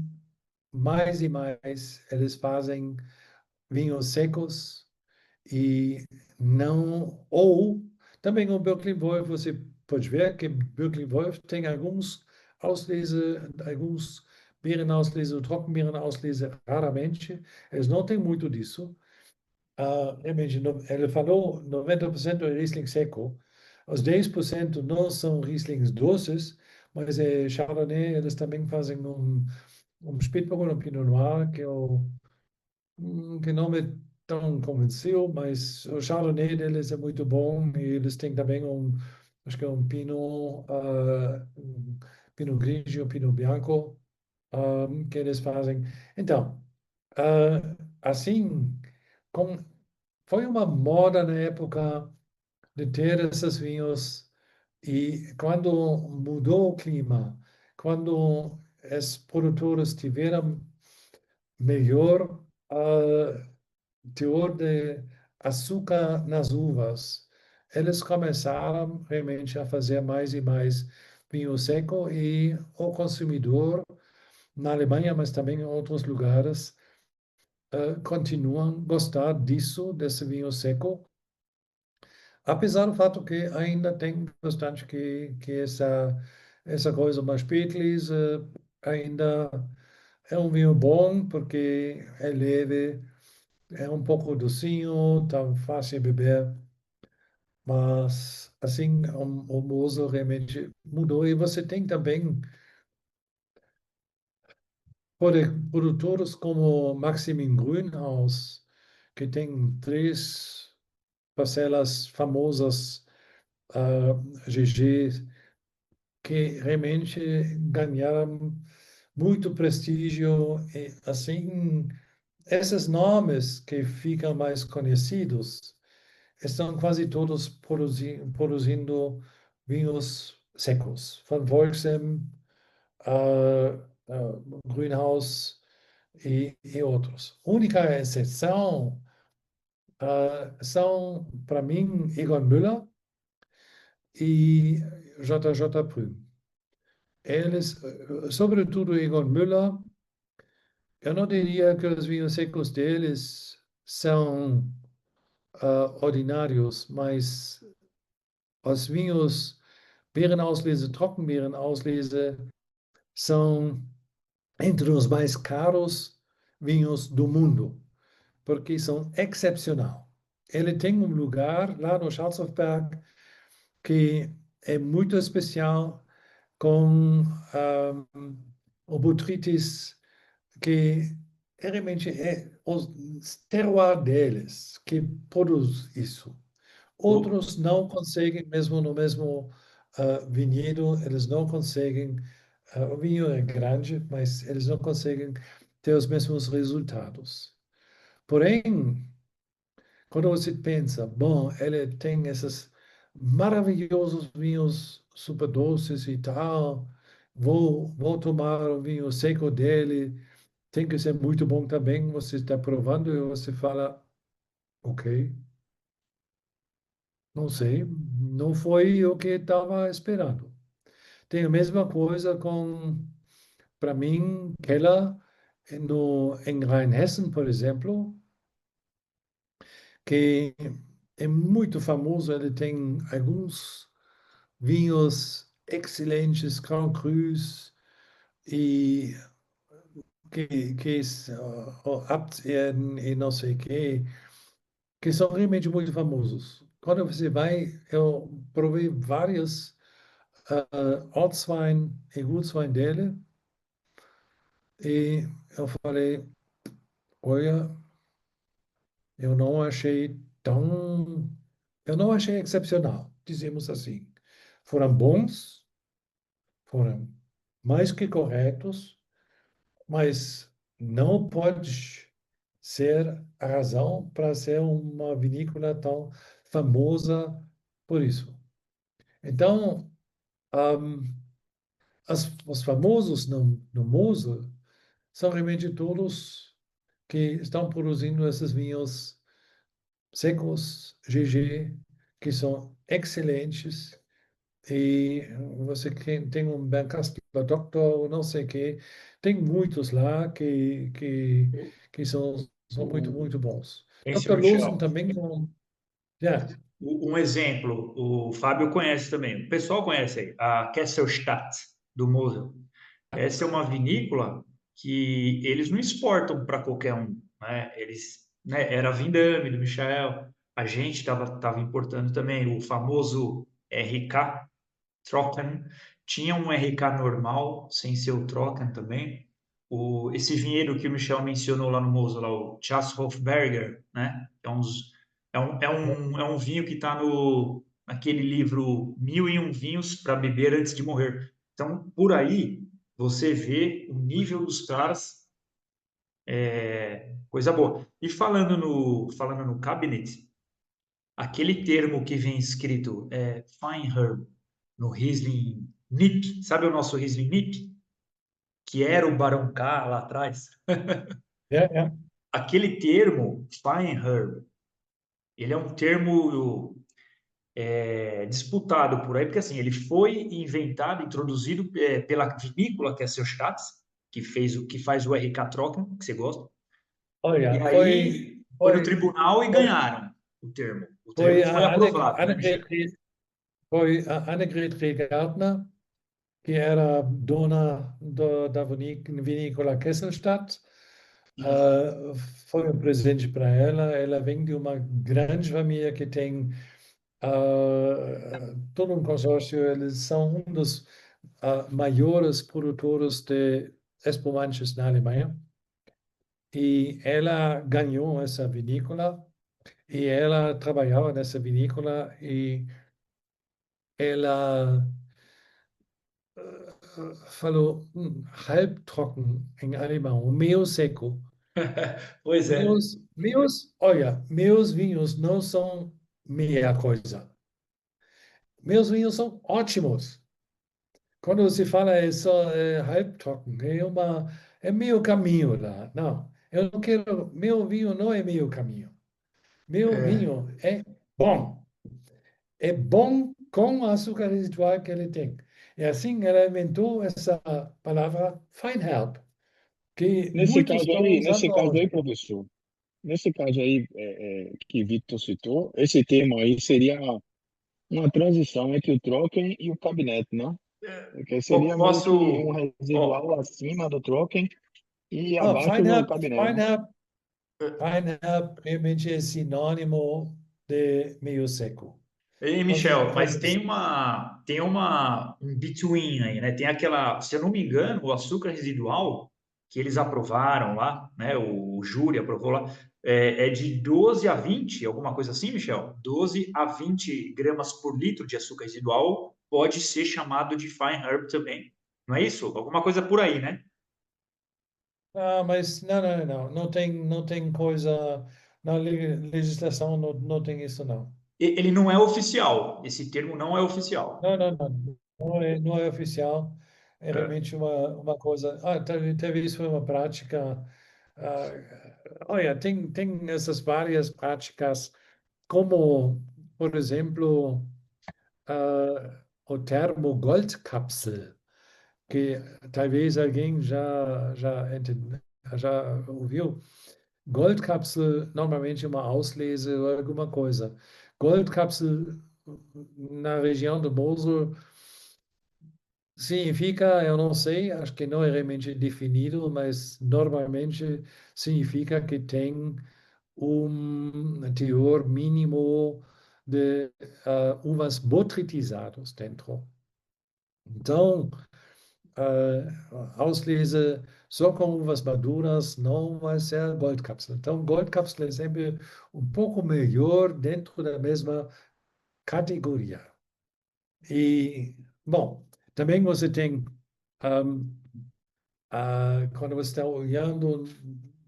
mais e mais eles fazem vinhos secos e não. Ou também o Birkling Wolf, você pode ver que Birkling Wolf tem alguns Beerenauslese, Trockenbeerenauslese, raramente. Eles não têm muito disso. Realmente, ele falou 90% é Riesling seco. Os 10% não são Rieslings doces, mas é Chardonnay. Eles também fazem Spätburgunder, um Pinot Noir, que não me tão convenceu, mas o Chardonnay deles é muito bom, e eles têm também acho que é um Pinot Grigio, Pinot Bianco, que eles fazem. Então, assim, com foi uma moda na época de ter esses vinhos, e quando mudou o clima, quando os produtores tiveram melhor teor de açúcar nas uvas, eles começaram realmente a fazer mais e mais vinho seco, e o consumidor na Alemanha, mas também em outros lugares, continuam a gostar desse vinho seco. Apesar do fato que ainda tem bastante que essa coisa mais Spätlese ainda é um vinho bom, porque é leve, é um pouco docinho, tá fácil de beber, mas assim o moço realmente mudou. E você tem também produtores como Maximin Grünhaus, que tem três parcelas famosas, GG, que realmente ganharam muito prestígio. E, assim, esses nomes que ficam mais conhecidos estão quase todos produzindo vinhos secos. Van Volxem, Grünhaus, e outros. Única exceção são, para mim, Egon Müller e JJ Prüm. Eles, sobretudo Egon Müller, eu não diria que os vinhos secos deles são ordinários, mas os vinhos Beerenauslese, Trockenbeerenauslese são entre os mais caros vinhos do mundo, porque são excepcional. Ele tem um lugar lá no Schwarzhofberg que é muito especial com o Botrytis, que realmente é o terroir deles que produz isso. Outros não conseguem, mesmo no mesmo vinhedo, eles não conseguem. O vinho é grande, mas eles não conseguem ter os mesmos resultados. Porém, quando você pensa, bom, ele tem esses maravilhosos vinhos super doces e tal, vou tomar o vinho seco dele, tem que ser muito bom também. Você está provando e você fala, ok, não sei, não foi o que estava esperando. Tem a mesma coisa com, para mim, Keller em Rheinhessen, por exemplo, que é muito famoso. Ele tem alguns vinhos excelentes, Grand Crus, e que Abtserden e não sei o quê, que são realmente muito famosos. Quando você vai, eu provei vários Ortswein e Gutswein dele, e eu falei, olha, eu não achei tão, eu não achei excepcional, dizemos assim. Foram bons, foram mais que corretos, mas não pode ser a razão para ser uma vinícola tão famosa por isso. Então, um, os famosos no Mosel são realmente todos que estão produzindo esses vinhos secos, GG, que são excelentes. E você tem um Bernkastel Doctor, não sei o quê. Tem muitos lá que são muito, muito bons. Esse Dr. Losen Michel. também. Yeah. Um exemplo, o Fábio conhece também, o pessoal conhece aí, a Kesselstadt, do Mosel. Essa é uma vinícola que eles não exportam para qualquer um, né? Eles, né, era a Vindame do Michael, a gente tava importando também o famoso RK Trocken, tinha um RK normal, sem ser o Trocken também. Esse vinhedo que o Michel mencionou lá no Mosel, lá, o Chasshoffberger, né? É um vinho que está naquele livro Mil e Um Vinhos para Beber Antes de Morrer. Então, por aí, você vê o nível dos caras, coisa boa. E falando no cabinet, aquele termo que vem escrito Fine Herb no Riesling Nip, sabe o nosso Riesling Nip? Que era o Barão K lá atrás. Yeah, yeah. Aquele termo, Fine Herb, ele é um termo disputado por aí, porque assim, ele foi inventado, introduzido pela vinícola, que é a Seu Schatz, que faz o RK Trocken, que você gosta. E Olha, aí foi no tribunal e ganharam o termo. O termo foi aprovado, né, Michel? Foi a Annegret Regartner, que era dona da vinícola Kesselstadt. Foi um presente para ela. Ela vem de uma grande família que tem todo um consórcio. Eles são um dos maiores produtores de espumantes na Alemanha. E ela ganhou essa vinícola e ela trabalhava nessa vinícola e ela falou halbtrocken em alemão, meio seco. Pois é. Olha, meus vinhos não são meia coisa. Meus vinhos são ótimos. Quando você fala é só halbtrocken, é meio caminho lá. Não, eu não quero. Meu vinho não é meio caminho. Meu É, vinho é bom. É bom com o açúcar residual que ele tem. E assim ela inventou essa palavra Feinherb, que muitos estão Nesse usando caso hoje. aí, professor, nesse caso aí que Vitor citou, esse termo aí seria uma transição entre o Trocken e o Cabernet, não? Porque seria meio que um posso. Ó, residual acima do Trocken e Ah, abaixo do Cabernet, não? Feinherb realmente é sinônimo de meio seco. ei, Quando, Michel, mas quando, tem um between aí, né? Tem aquela, se eu não me engano, o açúcar residual que eles aprovaram lá, né? O júri aprovou lá, é de 12 a 20, alguma coisa assim, Michel? 12 a 20 gramas por litro de açúcar residual pode ser chamado de fine herb também. Não é isso? Alguma coisa por aí, né? mas não tem coisa, na legislação não tem isso, não. Ele não é oficial. Esse termo não é oficial. Não é oficial, é É. realmente uma coisa. Talvez foi uma prática. Olha, tem essas várias práticas, como, por exemplo, o termo Goldkapsel, que talvez alguém já ouviu. Goldkapsel, normalmente uma Auslese ou alguma coisa. Goldkapsel na região do Mosel significa, eu não sei, acho que não é realmente definido, mas normalmente significa que tem teor mínimo de uvas botritizadas dentro. Então, Auslese só com uvas maduras não vai ser Goldkapsel. Então, Goldkapsel é sempre um pouco melhor dentro da mesma categoria. E, bom, também você tem, um, quando você está olhando,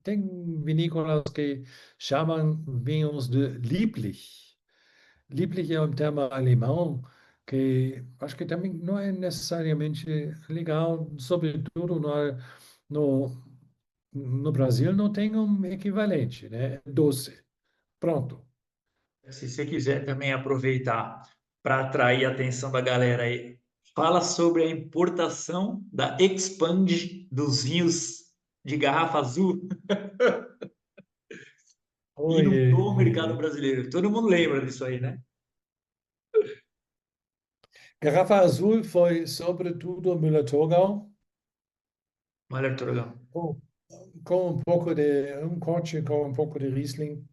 tem vinícolas que chamam vinhos de lieblich. Lieblich é um termo alemão que acho que também não é necessariamente legal, sobretudo no, no Brasil não tem um equivalente, né? Doce. Pronto. Se você quiser também aproveitar para atrair a atenção da galera aí, fala sobre a importação da Expand dos vinhos de garrafa azul Oje, inundou o mercado brasileiro. Todo mundo lembra disso aí, né? Garrafa Azul foi sobretudo Müller-Thurgau, Olha, Torgão. com, com um pouco de um corte com um pouco de Riesling.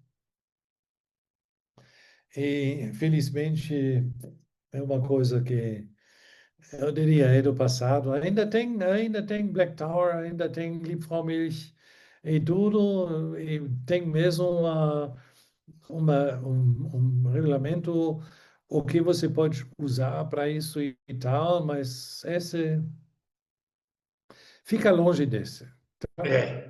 E, felizmente, é uma coisa que eu diria é do passado. Ainda tem Black Tower, ainda tem Liebfraumilch e tudo. E tem mesmo um regulamento o que você pode usar para isso e tal, mas esse fica longe desse. Tá? É,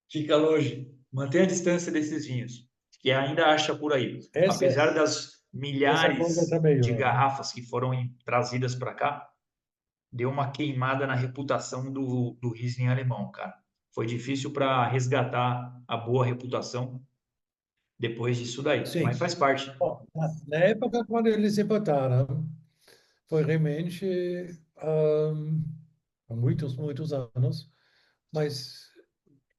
fica longe. Mantenha a distância desses vinhos, que ainda acha por aí. Essa, Apesar das essa coisa milhares está de melhor, né? garrafas que foram trazidas para cá, deu uma queimada na reputação do Riesling alemão, cara. Foi difícil para resgatar a boa reputação depois disso daí, Sim. mas faz parte. Bom, na época, quando eles se botaram, foi realmente há muitos anos, mas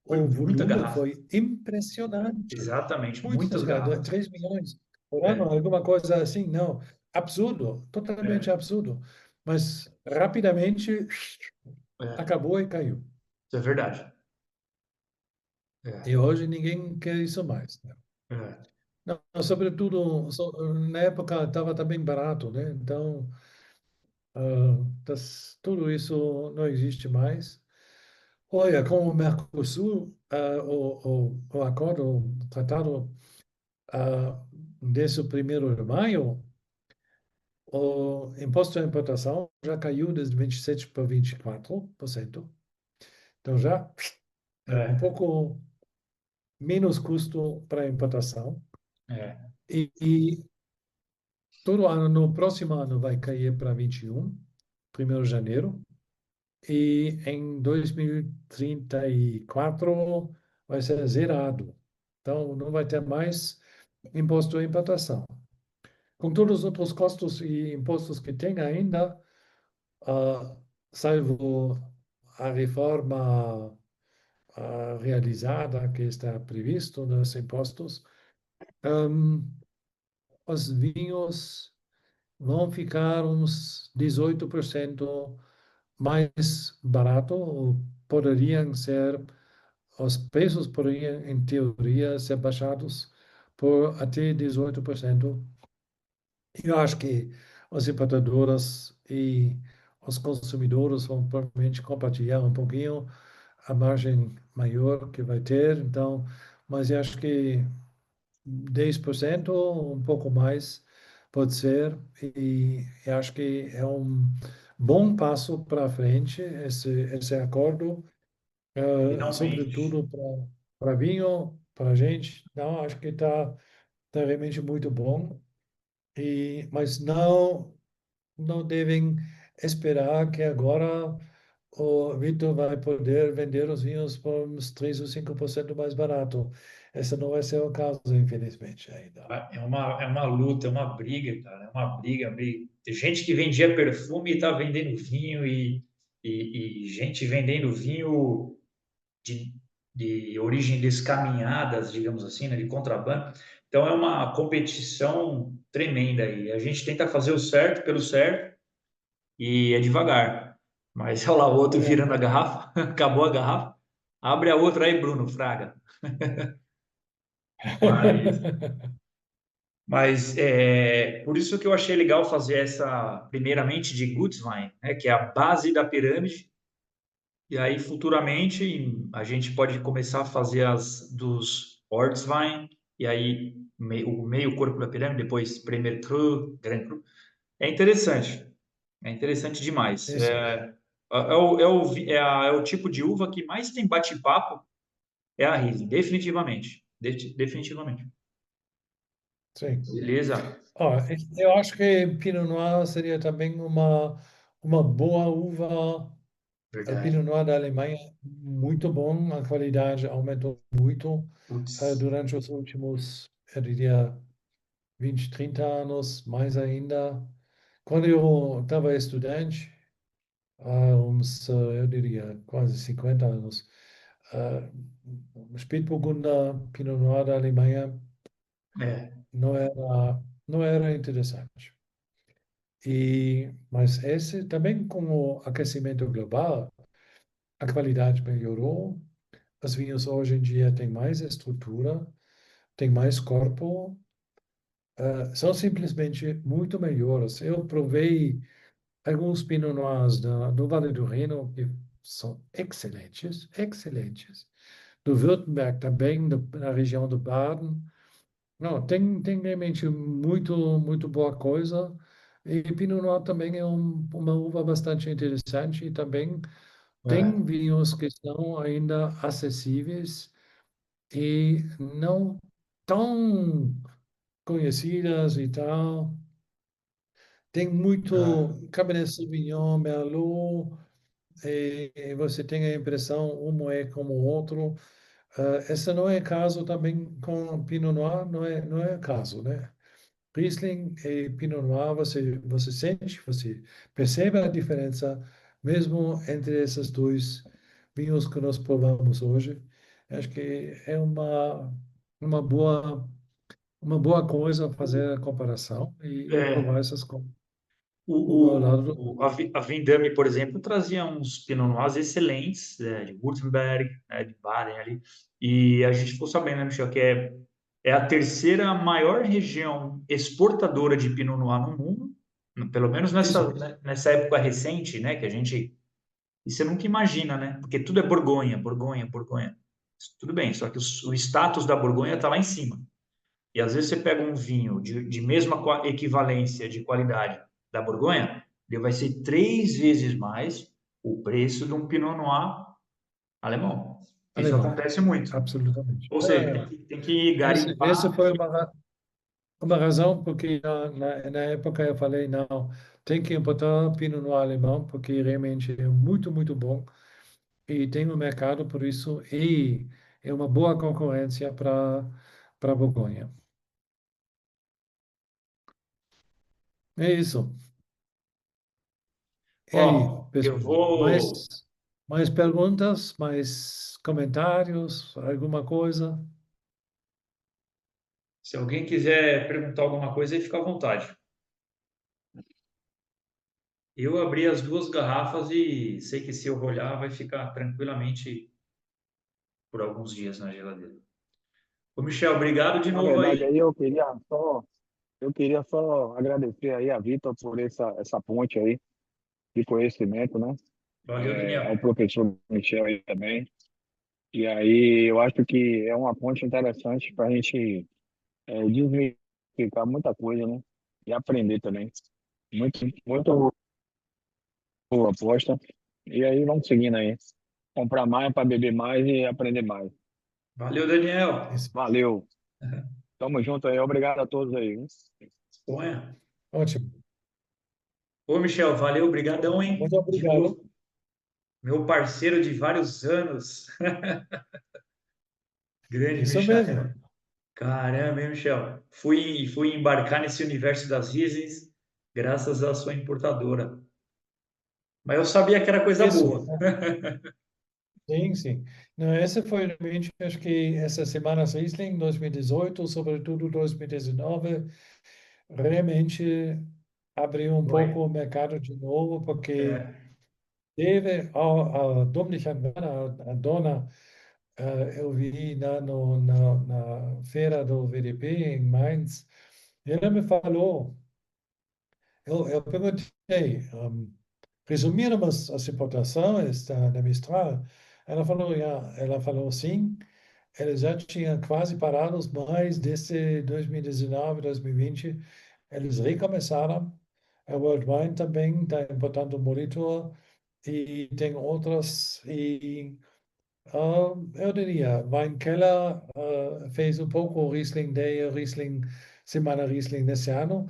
Foi o muita volume garrafa. foi impressionante. Exatamente, Muitas muitas garrafas, garrafas. 3 milhões por ano, É, alguma coisa assim, não. Absurdo, totalmente é, absurdo. Mas rapidamente é, acabou e caiu. isso é verdade. E É, hoje ninguém quer isso mais, né? é. Não, sobretudo, na época estava também barato, né? Então, tudo isso não existe mais. Olha, com o Mercosul, o acordo, o tratado, desde o 1º de maio, o imposto à importação já caiu de 27% para 24%. Então, já é um É, pouco menos custo para a importação. é. E todo ano, no próximo ano, vai cair para 21, 1º de janeiro. e em 2034 vai ser zerado. Então, não vai ter mais imposto de importação. Com todos os outros custos e impostos que tem ainda, ah, salvo a reforma realizada que está previsto nos impostos, ahm, os vinhos vão ficar uns 18% mais barato, ou poderiam ser, os preços poderiam, em teoria, ser baixados por até 18%. Eu acho que os importadores e os consumidores vão provavelmente compartilhar um pouquinho a margem maior que vai ter, então, mas eu acho que 10%, um pouco mais, pode ser, e eu acho que é um bom passo para frente esse acordo, Finalmente. sobretudo para vinho, para a gente. Não, acho que tá realmente muito bom, mas não devem esperar que agora o Vitor vai poder vender os vinhos por uns 3 ou 5% mais barato. Esse não vai ser o caso, infelizmente, ainda. É uma luta, é uma briga, cara. É uma briga, briga. Tem gente que vendia perfume e está vendendo vinho, e gente vendendo vinho de, de origem descaminhadas, digamos assim, né, de contrabando. Então é uma competição tremenda aí. A gente tenta fazer o certo pelo certo e é devagar. Mas olha lá, o outro É, virando a garrafa, acabou a garrafa. Abre a outra aí, Bruno Fraga. Mas por isso que eu achei legal fazer essa, primeiramente, de Gutswein, né, que é a base da pirâmide, e aí futuramente a gente pode começar a fazer as dos Ortswein, e aí o meio corpo da pirâmide, depois Premier Cru, Grand Cru. É interessante demais. isso, É o tipo de uva que mais tem bate-papo, é a Riesling, definitivamente. Definitivamente. sim. Beleza? Ó, eu acho que Pinot Noir seria também uma boa uva. O Verdade. Pinot Noir da Alemanha, muito bom, a qualidade aumentou muito Putz. durante os últimos, eu diria, 20, 30 anos, mais ainda. Quando eu estava estudante, há uns, eu diria, quase 50 anos, uh, Spätburgunder, Pinot Noir da Alemanha É, não era interessante. Mas esse também com o aquecimento global, a qualidade melhorou. Os vinhos hoje em dia têm mais estrutura, têm mais corpo, são simplesmente muito melhores. Eu provei alguns Pinot Noirs do Vale do Reno que são excelentes, excelentes. Do Württemberg também, na região do Baden. Não, tem realmente muito boa coisa. E Pinot Noir também é uma uva bastante interessante e também é. tem vinhos que são ainda acessíveis e não tão conhecidas e tal. Tem Ah, muito Cabernet Sauvignon, Merlot, e você tem a impressão um é como o outro. Esse não é caso também com Pinot Noir, não é caso, né? Riesling e Pinot Noir, você sente, você percebe a diferença mesmo entre esses dois vinhos que nós provamos hoje. Acho que é uma boa coisa fazer a comparação e provar é. essas coisas. Um ao lado do outro. A Vindame, por exemplo, trazia uns Pinot Noirs excelentes, de Württemberg, né, de Baden ali. E a gente ficou sabendo, né, Michel, que é a terceira maior região exportadora de Pinot Noir no mundo, pelo menos nessa, Isso, né, nessa época recente, né, que a gente. E você nunca imagina, né? Porque tudo é Borgonha, Borgonha, Borgonha. Tudo bem, só que o status da Borgonha está lá em cima. E às vezes você pega um vinho de mesma equivalência de qualidade da Borgonha, ele vai ser 3 vezes mais o preço de um Pinot Noir alemão. Isso alemão, acontece muito. absolutamente. Ou seja, tem que Esse garimpar. foi uma uma razão porque na época eu falei, não, tem que importar Pinot Noir alemão, porque realmente é muito, muito bom e tem um mercado por isso e é uma boa concorrência para Borgonha. É isso. E aí, Ó, eu pessoal, vou. mais perguntas, mais comentários, alguma coisa? Se alguém quiser perguntar alguma coisa, aí fica à vontade. Eu abri as duas garrafas e sei que se eu olhar, vai ficar tranquilamente por alguns dias na geladeira. Ô, Michel, obrigado de Na novo verdade, aí. aí eu queria só agradecer aí a Vitor por essa ponte aí de conhecimento, né? Valeu, Ao Daniel. professor Michel aí também. E aí eu acho que é uma ponte interessante para a gente desmistificar muita coisa, né? E aprender também. Muito, muito boa aposta. E aí vamos seguindo aí. Comprar mais para beber mais e aprender mais. Valeu, Daniel. Isso. Valeu. Tamo junto aí. Obrigado a todos aí. Viu? Espanha. Ótimo. Ô, Michel, valeu, brigadão, hein? Muito De obrigado. novo. Meu parceiro de vários anos. Grande Isso mesmo. Michel. Caramba, hein, Michel? Fui embarcar nesse universo das Rieslings graças à sua importadora. Mas eu sabia que era coisa Isso. boa. Sim, sim. Não, essa foi realmente, acho que essa Semana Riesling 2018, sobretudo 2019, realmente abriu um Foi. pouco o mercado de novo, porque É, teve a Domnichana, a dona, eu vi na feira do VDP em Mainz, e ela me falou, eu perguntei, resumimos as importações da Mistral, ela falou sim, eles já tinham quase parados, mas desde 2019, 2020, eles recomeçaram. A World Wine também está importando o Molitor e tem outras. E eu diria, Weinkeller fez um pouco o Riesling Day, o Riesling Semana Riesling nesse ano.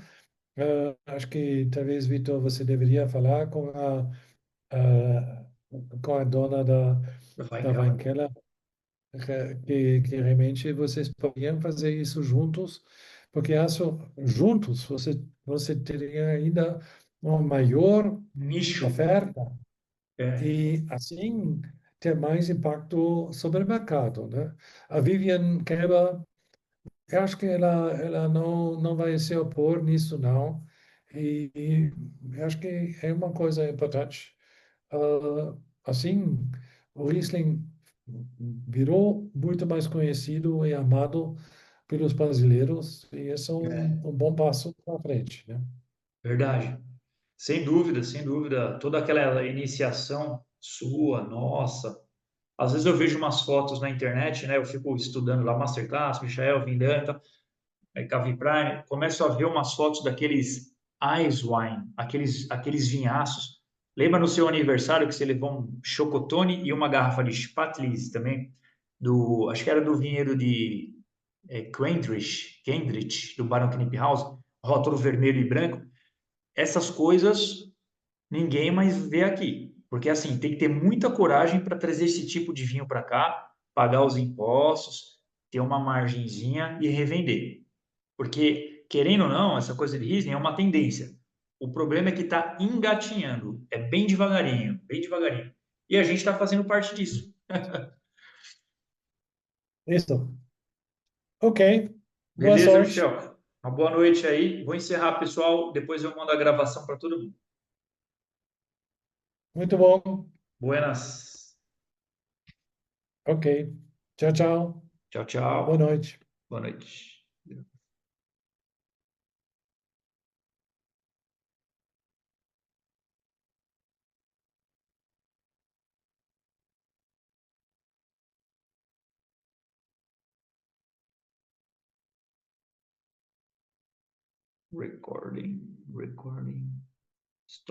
Acho que talvez, Vitor, você deveria falar a, com a dona vai da aquela. Weinkeller que realmente vocês poderiam fazer isso juntos, porque acho juntos você teria ainda uma maior Nicho. oferta É, e assim ter mais impacto sobre o mercado, né? A Vivian Kerber, eu acho que ela não vai se opor nisso, não. E eu acho que é uma coisa importante. Assim, o Riesling virou muito mais conhecido e amado pelos brasileiros, e esse é um bom passo para frente, né? verdade. Sem dúvida, sem dúvida. Toda aquela iniciação sua, nossa. Às vezes eu vejo umas fotos na internet, né? Eu fico estudando lá Masterclass, Michael, Vindanta, Cavi Prime, começo a ver umas fotos daqueles ice wine, aqueles vinhaços. Lembra no seu aniversário que você levou um chocotone e uma garrafa de Spatlese também? Acho que era do vinhedo de Kendrich, do Barão Kniphouse, rótulo vermelho e branco. Essas coisas ninguém mais vê aqui. Porque assim, tem que ter muita coragem para trazer esse tipo de vinho para cá, pagar os impostos, ter uma margenzinha e revender. Porque, querendo ou não, essa coisa de Riesling é uma tendência. O problema é que está engatinhando. É bem devagarinho, bem devagarinho. E a gente está fazendo parte disso. Isso. Ok. Boa Beleza, sorte. Michel? Uma boa noite aí. Vou encerrar, pessoal. Depois eu mando a gravação para todo mundo. Muito bom. Buenas. Ok. Tchau, tchau. Tchau, Boa tchau. noite. Boa noite. Recording. Stop.